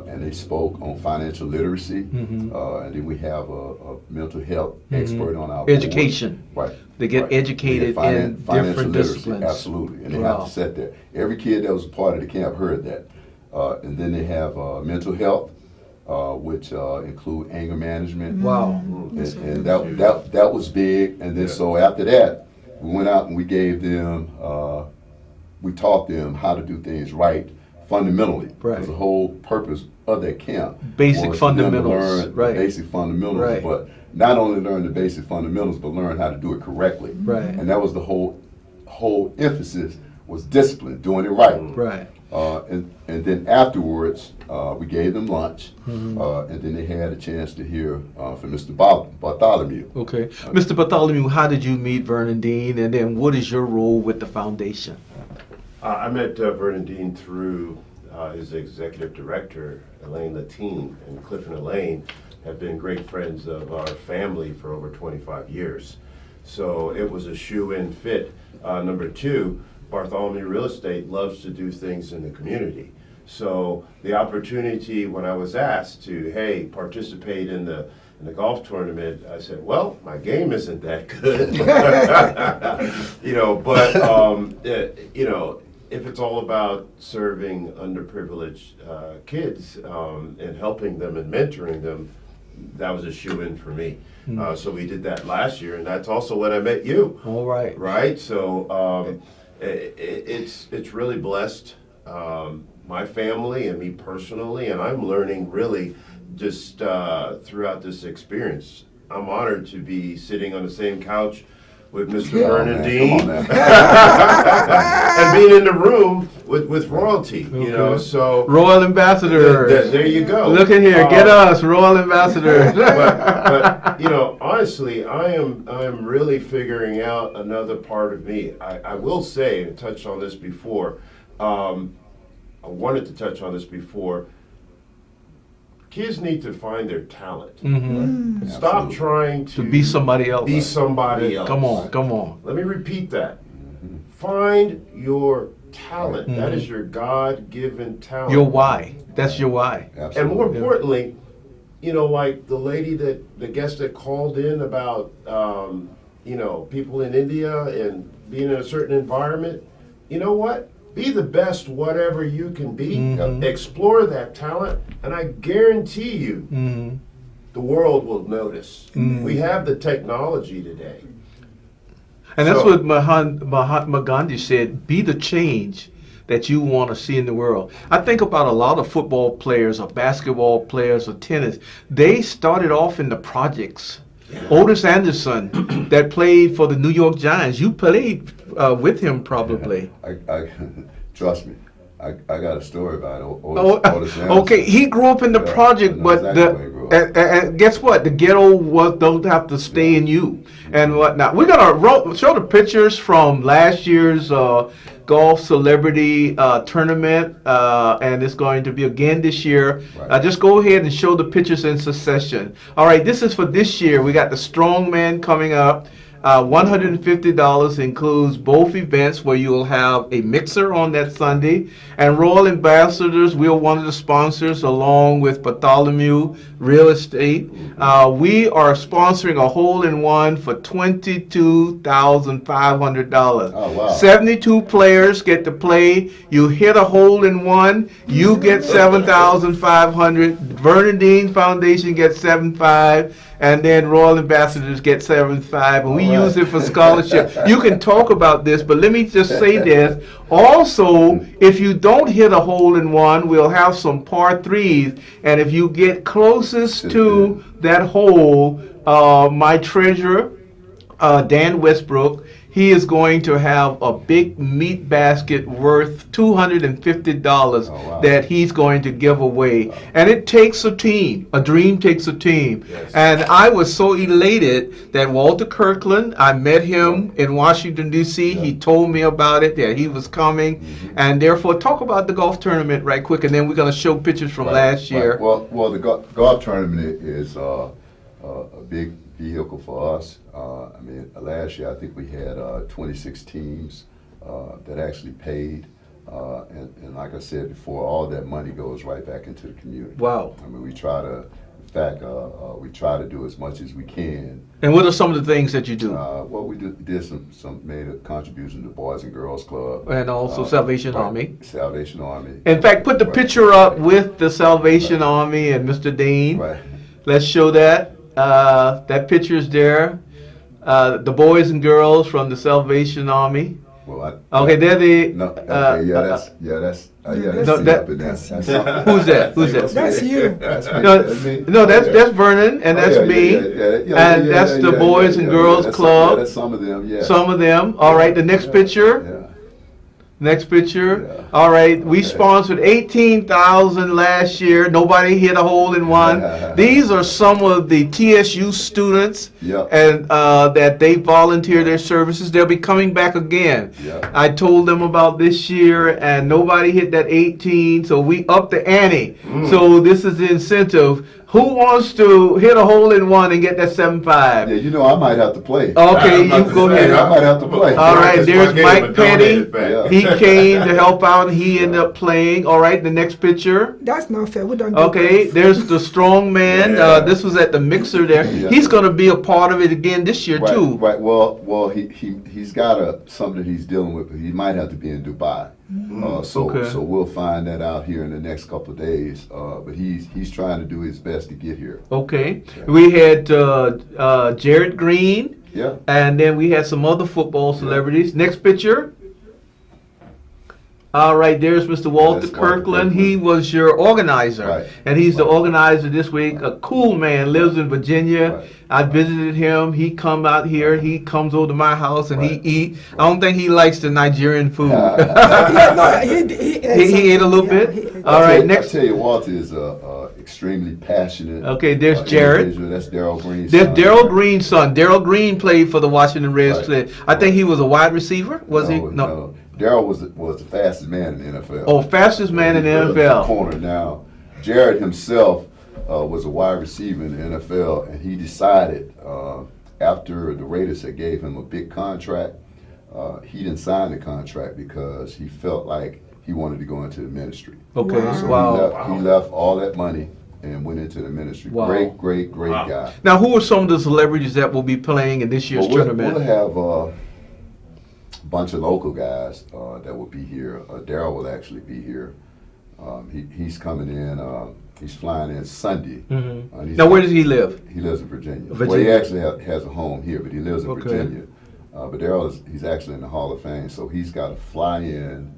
And they spoke on financial literacy, and then we have a mental health expert on our Education. board. Right. They get educated in different disciplines. Absolutely, and they have to set that. Every kid that was a part of the camp heard that. And then they have mental health, which include anger management. Wow. And that was big. And then so after that, we went out and we gave them, we taught them how to do things right. Fundamentally, because the whole purpose of that camp Basic was for them to fundamentals, learn the basic fundamentals, but not only learn the basic fundamentals, but learn how to do it correctly. And that was the whole emphasis was discipline, doing it right. And then afterwards, we gave them lunch, and then they had a chance to hear from Mr. Bartholomew. Okay, Mr. Bartholomew, how did you meet Vernon Dean, and then what is your role with the foundation? I met Vernon Dean through his executive director, Elaine Latine, and Cliff and Elaine have been great friends of our family for over 25 years. So it was a shoe-in fit. Number two, Bartholomew Real Estate loves to do things in the community. So the opportunity when I was asked to, hey, participate in the golf tournament, I said, well, my game isn't that good. You know, but, you know, if it's all about serving underprivileged kids and helping them and mentoring them, that was a shoe-in for me. So we did that last year, and that's also when I met you. All right. Right? So it's really blessed my family and me personally, and I'm learning really just throughout this experience. I'm honored to be sitting on the same couch with Mr. Vernon Dean and being in the room with royalty, you know, so. Royal ambassadors. There you go. Look at here, get us, royal ambassadors. but, you know, honestly, I am really figuring out another part of me. I will say, and touched on this before, I wanted to touch on this before, kids need to find their talent. Stop trying to be somebody else. Be somebody else. Come on. Let me repeat that. Find your talent. That is your God-given talent. Your why. That's your why. Absolutely. And more importantly, you know, like the guest that called in about, you know, people in India and being in a certain environment, you know what? Be the best whatever you can be. Explore that talent, and I guarantee you, the world will notice. We have the technology today. And that's what Mahatma Gandhi said, be the change that you want to see in the world. I think about a lot of football players or basketball players or tennis. They started off in the projects. Otis Anderson, that played for the New York Giants, you played with him probably. I trust me. I got a story about Otis Anderson. Okay, he grew up in the project, but and guess what? The ghetto don't have to stay in you and whatnot. We're gonna show the pictures from last year's golf celebrity tournament, and it's going to be again this year. Just go ahead and show the pictures in succession. All right, this is for this year. We got the strongman coming up. $150 includes both events where you will have a mixer on that Sunday. And Royal Ambassadors, we are one of the sponsors along with Bartholomew Real Estate. We are sponsoring a hole-in-one for $22,500. Oh, wow. 72 players get to play. You hit a hole-in-one, you get $7,500. Vernon Dean Foundation gets $7,500. And then Royal Ambassadors get $7,500, and we use it for scholarship. You can talk about this, but let me just say this. Also, if you don't hit a hole-in-one, we'll have some par threes, and if you get closest to that hole, my treasurer, Dan Westbrook, he is going to have a big meat basket worth $250 that he's going to give away. And it takes a team. A dream takes a team. Yes. And I was so elated that Walter Kirkland, I met him in Washington, D.C. He told me about it, that he was coming. And therefore, talk about the golf tournament right quick, and then we're going to show pictures from last year. Well, the golf tournament is a big vehicle for us. I mean, last year I think we had 26 teams that actually paid, and like I said before, all that money goes right back into the community. Wow. I mean, we try to, in fact, we try to do as much as we can. And what are some of the things that you do? Well, we did made a contribution to Boys and Girls Club. And also Salvation Army. Salvation Army. In fact, put the picture up with the Salvation Army and Mr. Dean. Right. Let's show that. That picture is there. The boys and girls from the Salvation Army. Well, okay, they're the. No, okay, that's Who's that? Who's that? That's you. That's me. That's Vernon, and that's me, and that's the Boys and Girls Club. That's some of them. Yeah. Some of them. All right. The next picture. Yeah. Next picture. Yeah. All right. We sponsored 18,000 last year. Nobody hit a hole in one. These are some of the TSU students, and that they volunteer their services. They'll be coming back again. I told them about this year, and nobody hit that 18, so we upped the ante. So this is the incentive. Who wants to hit a hole in one and get that 7.5? Yeah, you know, I might have to play. Okay, you go ahead. I might have to play. All right, there's Mike Petty. He came to help out, and he ended up playing. All right, the next picture. That's not fair. We don't do Okay, that. there's the strong man. This was at the mixer there. He's going to be a part of it again this year, too. Right. Well, he's got something he's dealing with. He might have to be in Dubai. So we'll find that out here in the next couple of days. But he's trying to do his best to get here. Okay. We had Jared Green. Yeah. And then we had some other football celebrities. Next picture. All right, there's Mr. Walter Kirkland. He was your organizer, and he's the organizer this week. A cool man, lives in Virginia. I visited him. He come out here. He comes over to my house, and he eat. I don't think he likes the Nigerian food. He ate a little bit. All right, next. I tell you, Walter is extremely passionate. Okay, there's Jared. That's Darryl Green's son. There's Darryl Green's son. Darryl Green played for the Washington Redskins. I think he was a wide receiver. Was he? No. Darryl was the fastest man in the NFL. Oh, fastest man in the NFL. Corner now. Jared himself was a wide receiver in the NFL, and he decided after the Raiders had gave him a big contract, he didn't sign the contract because he felt like he wanted to go into the ministry. Okay. So he left all that money and went into the ministry. Wow. Great Wow. guy. Now, who are some of the celebrities that will be playing in this year's Well, tournament? We'll have a bunch of local guys that will be here. Daryl will actually be here. He's coming in. He's flying in Sunday. Mm-hmm. Now, where does he live? He lives in Virginia. Virginia. Well, he actually has a home here, but he lives in Okay. Virginia. But Daryl he's actually in the Hall of Fame, so he's got to fly in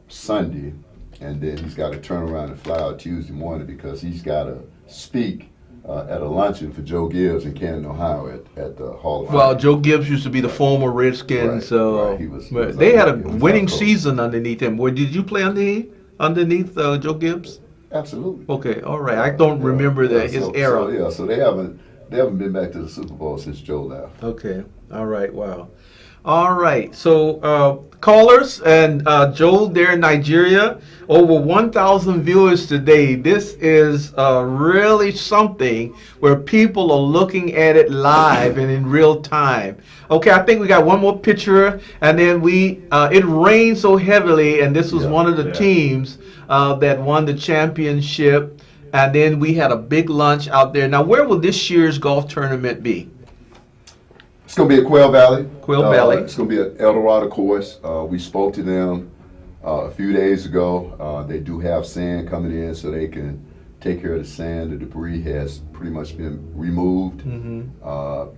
Sunday, and then he's got to turn around and fly out Tuesday morning because he's got to speak at a luncheon for Joe Gibbs in Canton, Ohio at the Hall of Fame. Well, Joe Gibbs used to be the former Redskins. Right. He was they had a he was winning our coach. season underneath him. Where did you play underneath Joe Gibbs? Absolutely. Okay, all right. I don't remember his era. So they haven't been back to the Super Bowl since Joe left. Okay. All right. Wow. All right. So callers and Joel there in Nigeria, over 1,000 viewers today. This is really something where people are looking at it live and in real time. Okay, I think we got one more picture, and then it rained so heavily, and this was one of the teams that won the championship. And then we had a big lunch out there. Now, where will this year's golf tournament be? It's going to be at Quail Valley. Quail Valley. It's going to be at El Dorado course. We spoke to them a few days ago. They do have sand coming in, so they can take care of the sand. The debris has pretty much been removed.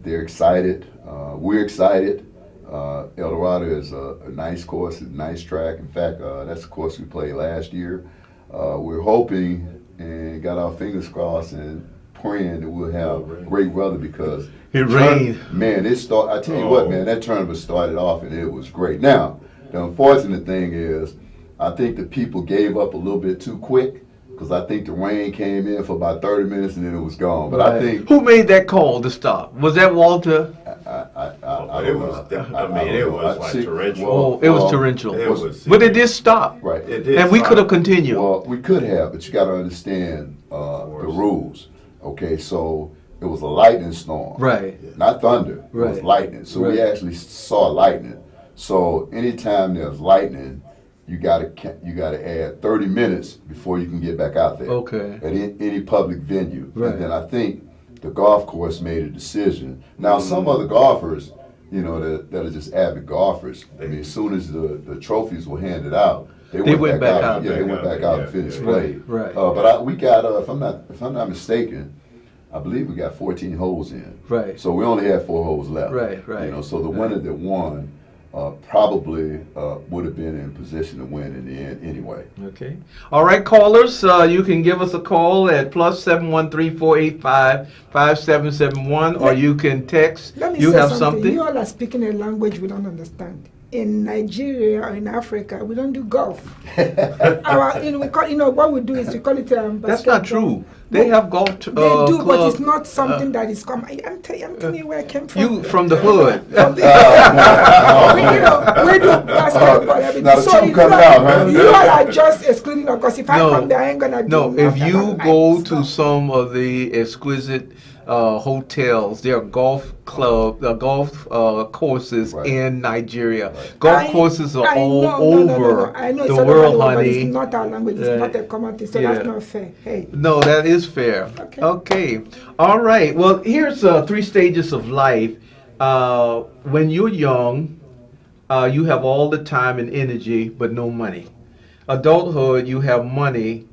They're excited. We're excited. El Dorado is a nice course, a nice track. In fact, that's the course we played last year. We're hoping and got our fingers crossed and praying that we'll have great weather because it rained. Man, I tell you what, man, that tournament started off and it was great. Now, the unfortunate thing is, I think the people gave up a little bit too quick because I think the rain came in for about 30 minutes and then it was gone. But I think who made that call to stop? Was that Walter? It was like torrential. It was torrential. But it did stop. Right. It did. And we could have continued. Well, we could have, but you got to understand the rules. Okay, so it was a lightning storm. Right. Not thunder. Right. It was lightning. So we actually saw lightning. So anytime there's lightning, you gotta add 30 minutes before you can get back out there. Okay. At any public venue. Right. And then I think the golf course made a decision. Now some other golfers, that are just avid golfers, I mean, as soon as the trophies were handed out, they went back out. Yeah, they went back out and finished play. Right. But we got, if I'm not mistaken, I believe we got 14 holes in. Right. So we only had 4 holes left. Right. So the winner that won probably would have been in position to win in the end anyway. Okay. All right, callers, you can give us a call at +713-485-5771, or you can text. Let me you say have something. You all are speaking a language we don't understand. In Nigeria or in Africa, we don't do golf. We call, what we do is we call it That's not true. They have golf They do, club. but it's not something that is common. I'm telling you where I came from. You from the hood. We do basketball every day. Now the truth comes out, huh? You all are just excluding us, because if I come there, I ain't gonna do No, if nothing. you go to some of the exquisite hotels, there are golf courses in Nigeria. Golf courses are all over the world, honey. It's not our language. It's not a common thing, so that's not fair. Hey. No, that is fair. Okay. All right. Well, here's 3 stages of life. When you're young, you have all the time and energy, but no money. Adulthood, you have money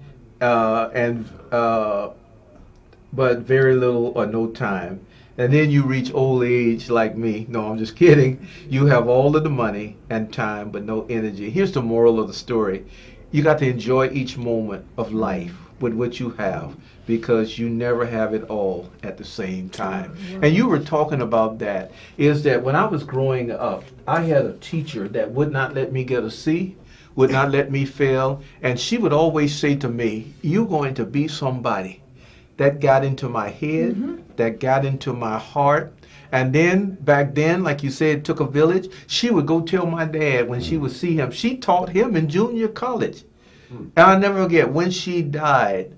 but very little or no time. And then you reach old age like me. No, I'm just kidding. You have all of the money and time, but no energy. Here's the moral of the story. You got to enjoy each moment of life with what you have, because you never have it all at the same time. And you were talking about that, is that when I was growing up, I had a teacher that would not let me get a C, would not let me fail. And she would always say to me, you're going to be somebody. That got into my head, that got into my heart. And then, back then, like you said, it took a village. She would go tell my dad when she would see him. She taught him in junior college. And I'll never forget, when she died,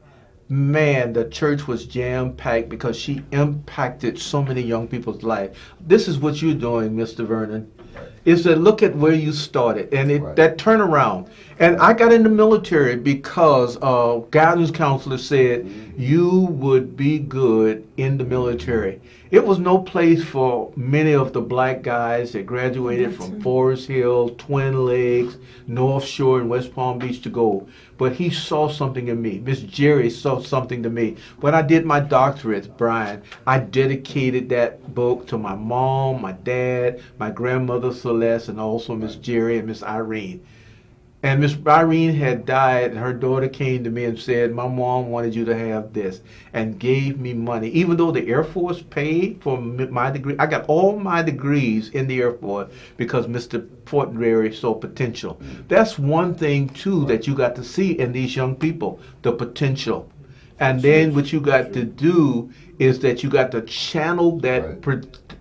man, the church was jam-packed because she impacted so many young people's life. This is what you're doing, Mr. Vernon, is to look at where you started and that turnaround. And I got in the military because guidance counselor said you would be good in the military. It was no place for many of the black guys that graduated from Forest Hill, Twin Lakes, North Shore, and West Palm Beach to go. But he saw something in me. Miss Jerry saw something to me. When I did my doctorate, Brian, I dedicated that book to my mom, my dad, my grandmother Celeste, and also Miss Jerry and Miss Irene. And Miss Irene had died, and her daughter came to me and said, my mom wanted you to have this, and gave me money. Even though the Air Force paid for my degree, I got all my degrees in the Air Force because Mr. Fortenberry saw potential. That's one thing, too, that you got to see in these young people, the potential. And then what you got to do is that you got to channel that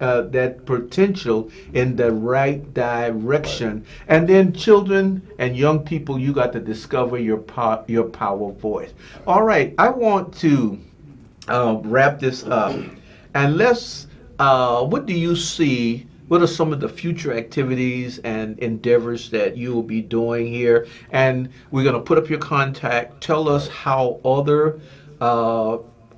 that potential in the right direction. And then children and young people, you got to discover your power voice. All right, I want to wrap this up. And let's, what do you see? What are some of the future activities and endeavors that you will be doing here? And we're going to put up your contact. Tell us how other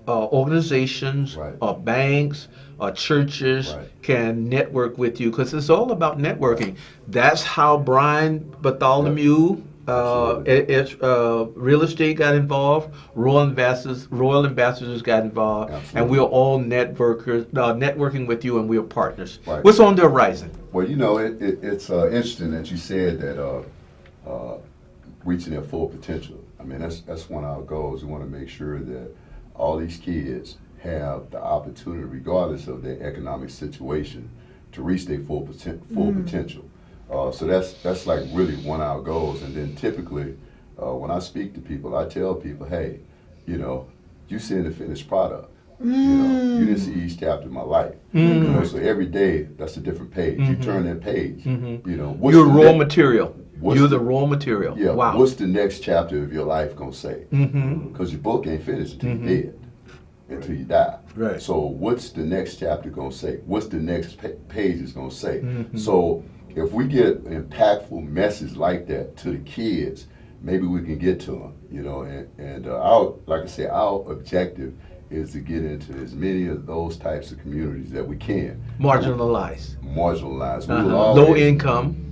organizations or banks or churches can network with you, because it's all about networking. That's how Brian Bartholomew real estate got involved, Royal Ambassadors got involved, and we're all networking with you, and we're partners. What's on the horizon? Well, you know, it's interesting that you said that reaching their full potential. I mean, that's one of our goals. We want to make sure that all these kids have the opportunity, regardless of their economic situation, to reach their full potential. So that's like really one of our goals. And then typically, when I speak to people, I tell people, hey, you know, you see the finished product. You know, you didn't see each chapter of my life. You know, so every day, that's a different page. You turn that page. You know, you're raw material. You're the raw material. Yeah. Wow. What's the next chapter of your life gonna say? Because your book ain't finished until you're dead, until you die. Right. So what's the next chapter gonna say? What's the next page is gonna say? So if we get an impactful message like that to the kids, maybe we can get to them. You know, and our, like I said, our objective is to get into as many of those types of communities that we can. Marginalized. Marginalized. We will always, low income.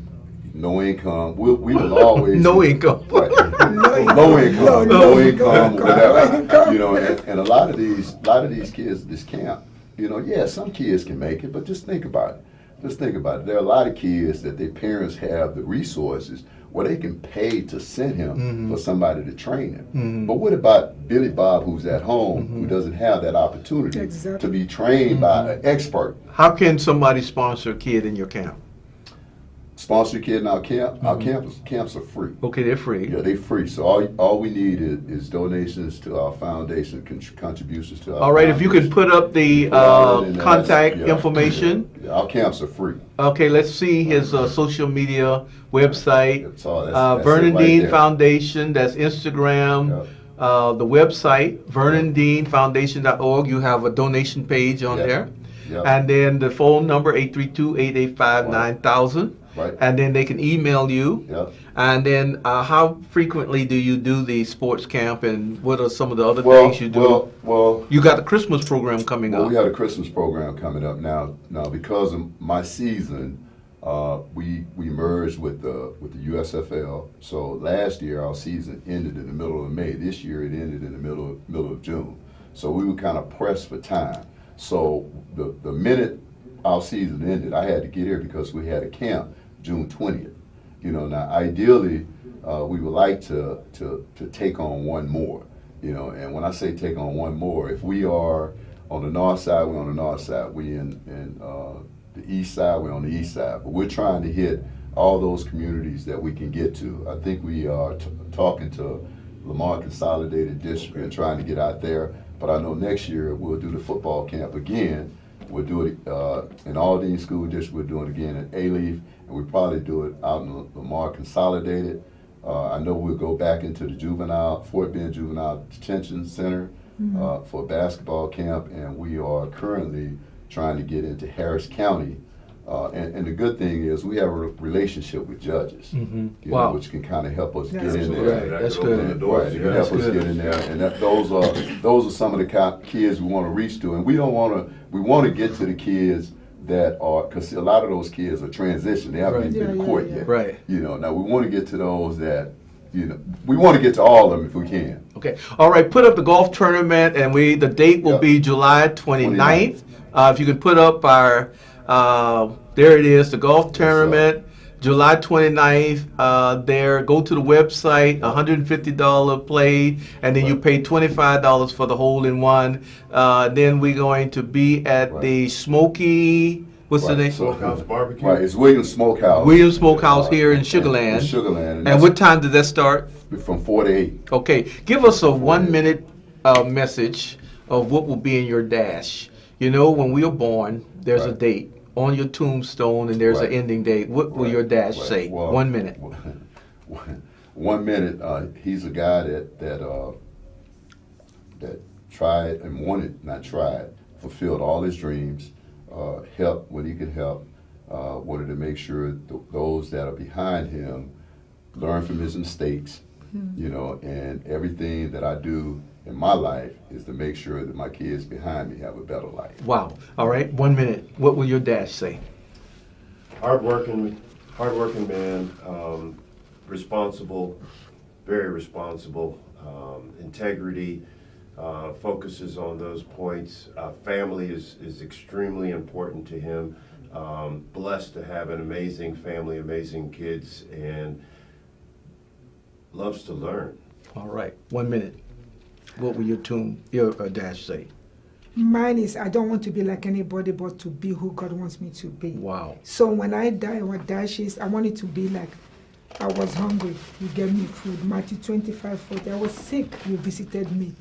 No income. We will always no income. Right. Low income, whatever. You know, and a lot of these kids, this camp, you know, yeah, some kids can make it, but just think about it. Just think about it. There are a lot of kids that their parents have the resources where they can pay to send him for somebody to train him. But what about Billy Bob, who's at home, who doesn't have that opportunity to be trained by an expert? How can somebody sponsor a kid in your camp? Sponsor a kid in our camp? Our camps are free. Okay, they're free. Yeah, they're free. So all we need is donations to our foundation, contributions to our All right, foundation. if you can put up the contact information. Yeah, our camps are free. Okay, let's see his social media website. That's Vernon it right Dean there. Foundation, that's Instagram. The website, VernonDeanFoundation.org. You have a donation page on there. And then the phone number, 832-885-9000. Right. And then they can email you. And then how frequently do you do the sports camp, and what are some of the other things you do? Well, you got the Christmas program coming up. We have a Christmas program coming up now. Now, because of my season, we merged with the USFL. So last year our season ended in the middle of May. This year it ended in the middle of June. So we were kind of pressed for time. So the minute our season ended, I had to get here because we had a camp June 20th. You know, now ideally we would like to take on one more. You know, and when I say take on one more, if we are on the north side, we're on the north side. We in the east side, we're on the east side. But we're trying to hit all those communities that we can get to. I think we are talking to Lamar Consolidated District and trying to get out there. But I know next year we'll do the football camp again. We'll do it in Aldine School District. We'll do it again in A-Leaf, and we'll probably do it out in Lamar Consolidated. I know we'll go back into the Fort Bend Juvenile Detention Center for a basketball camp, and we are currently trying to get into Harris County. And the good thing is we have a relationship with judges, you know, which can kind of help us get in there. Right. That's good. Right, it can help us get in there, and those are some of the kids we want to reach to, and we want to get to the kids that are, because a lot of those kids are transitioned, they haven't even been to court yet. Right. You know, now we want to get to those that, you know, we want to get to all of them if we can. Okay. All right. Put up the golf tournament, and the date will be July 29th. If you could put up our, there it is, the golf tournament, July 29th. There, go to the website, $150 play, and then you pay $25 for the hole-in-one. Then we're going to be at the Smoky. What's the name? Smokehouse Barbecue. Right, it's Williams Smokehouse. Williams Smokehouse here in Sugar Land. In Sugar Land. And what time does that start? From 4 to 8. Okay, give us a 1 minute message of what will be in your dash. You know, when we were born, there's a date on your tombstone, and there's an ending date. What will your dash say? Well, 1 minute. 1 minute. He's a guy that tried and fulfilled all his dreams. Helped when he could help, wanted to make sure those that are behind him learn from his mistakes, you know, and everything that I do in my life is to make sure that my kids behind me have a better life. Wow. All right, 1 minute. What will your dash say? Hardworking man, responsible, very responsible, integrity, focuses on those points. Family is extremely important to him. Blessed to have an amazing family, amazing kids, and loves to learn. All right, 1 minute. What will your dash say? Mine is, I don't want to be like anybody, but to be who God wants me to be. Wow. So when I die, what dash is, I want it to be like, I was hungry, you gave me food. Matthew 25:40. I was sick, you visited me.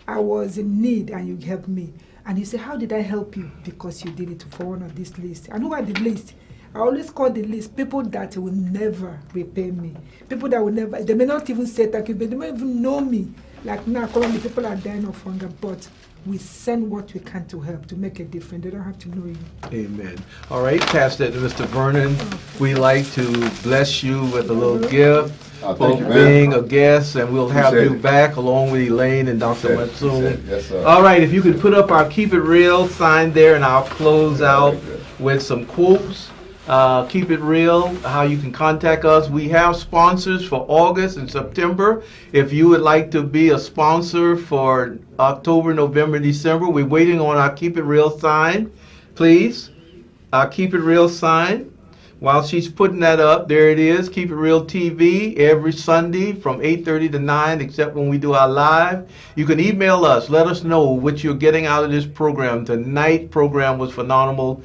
I was in need, and you helped me. And you say, how did I help you? Because you did it for one of this list. And who are the list? I always call the list people that will never repay me. People that will never, they may not even say thank you, but they may even know me. Like now, currently people are dying of hunger, but we send what we can to help, to make a difference. They don't have to know you. Amen. All right, pass that to Mr. Vernon. We like to bless you with a little gift for being a guest, and we'll have you back along with Elaine and Dr. Matsoon. Yes, sir. All right, if you could put up our Keep It Real sign there, and I'll close out with some quotes. Keep it real, how you can contact us. We have sponsors for August and September. If you would like to be a sponsor for October, November, December, we're waiting on our Keep It Real sign. Please, our Keep It Real sign. While she's putting that up, there it is, Keep It Real TV, every Sunday from 8:30 to 9, except when we do our live. You can email us. Let us know what you're getting out of this program. Tonight's program was phenomenal.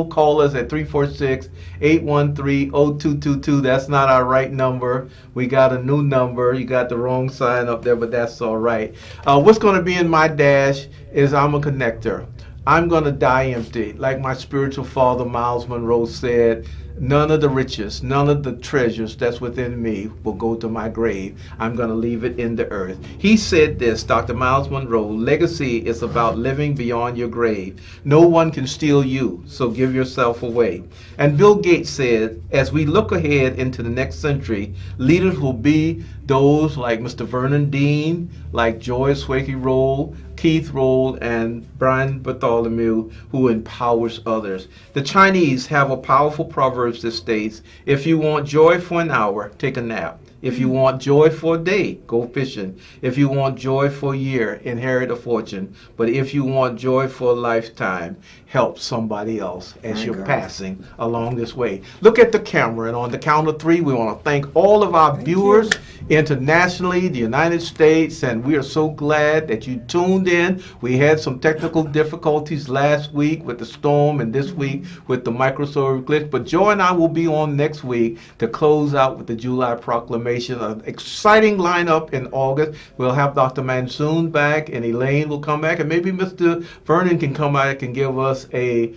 Call us at 346-813-0222. That's not our right number. We got a new number. You got the wrong sign up there, but that's all right. What's going to be in my dash is I'm a connector. I'm going to die empty. Like my spiritual father, Miles Monroe, said, none of the riches, none of the treasures that's within me will go to my grave. I'm going to leave it in the earth. He said this, Dr. Miles Monroe, legacy is about living beyond your grave. No one can steal you, so give yourself away. And Bill Gates said, as we look ahead into the next century, leaders will be those like Mr. Vernon Dean, like Joyce Wakey Roll, Keith Roll, and Brian Bartholomew, who empowers others. The Chinese have a powerful proverb that states, if you want joy for an hour, take a nap. If you want joy for a day, go fishing. If you want joy for a year, inherit a fortune. But if you want joy for a lifetime, help somebody else as you're passing along this way. Look at the camera, and on the count of 3, we want to thank all of our viewers internationally, the United States, and we are so glad that you tuned in. We had some technical difficulties last week with the storm and this week with the Microsoft glitch, but Joy and I will be on next week to close out with the July proclamation. information. An exciting lineup in August. We'll have Dr. Mansoon back, and Elaine will come back, and maybe Mr. Vernon can come back and give us a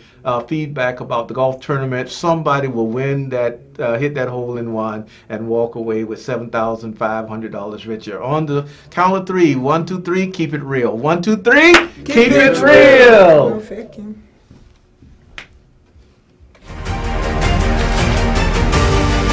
feedback about the golf tournament. Somebody will win that, hit that hole in one, and walk away with $7,500 richer. On the count of three, 1, 2, 3, keep it real. 1, 2, 3, keep it real. No faking.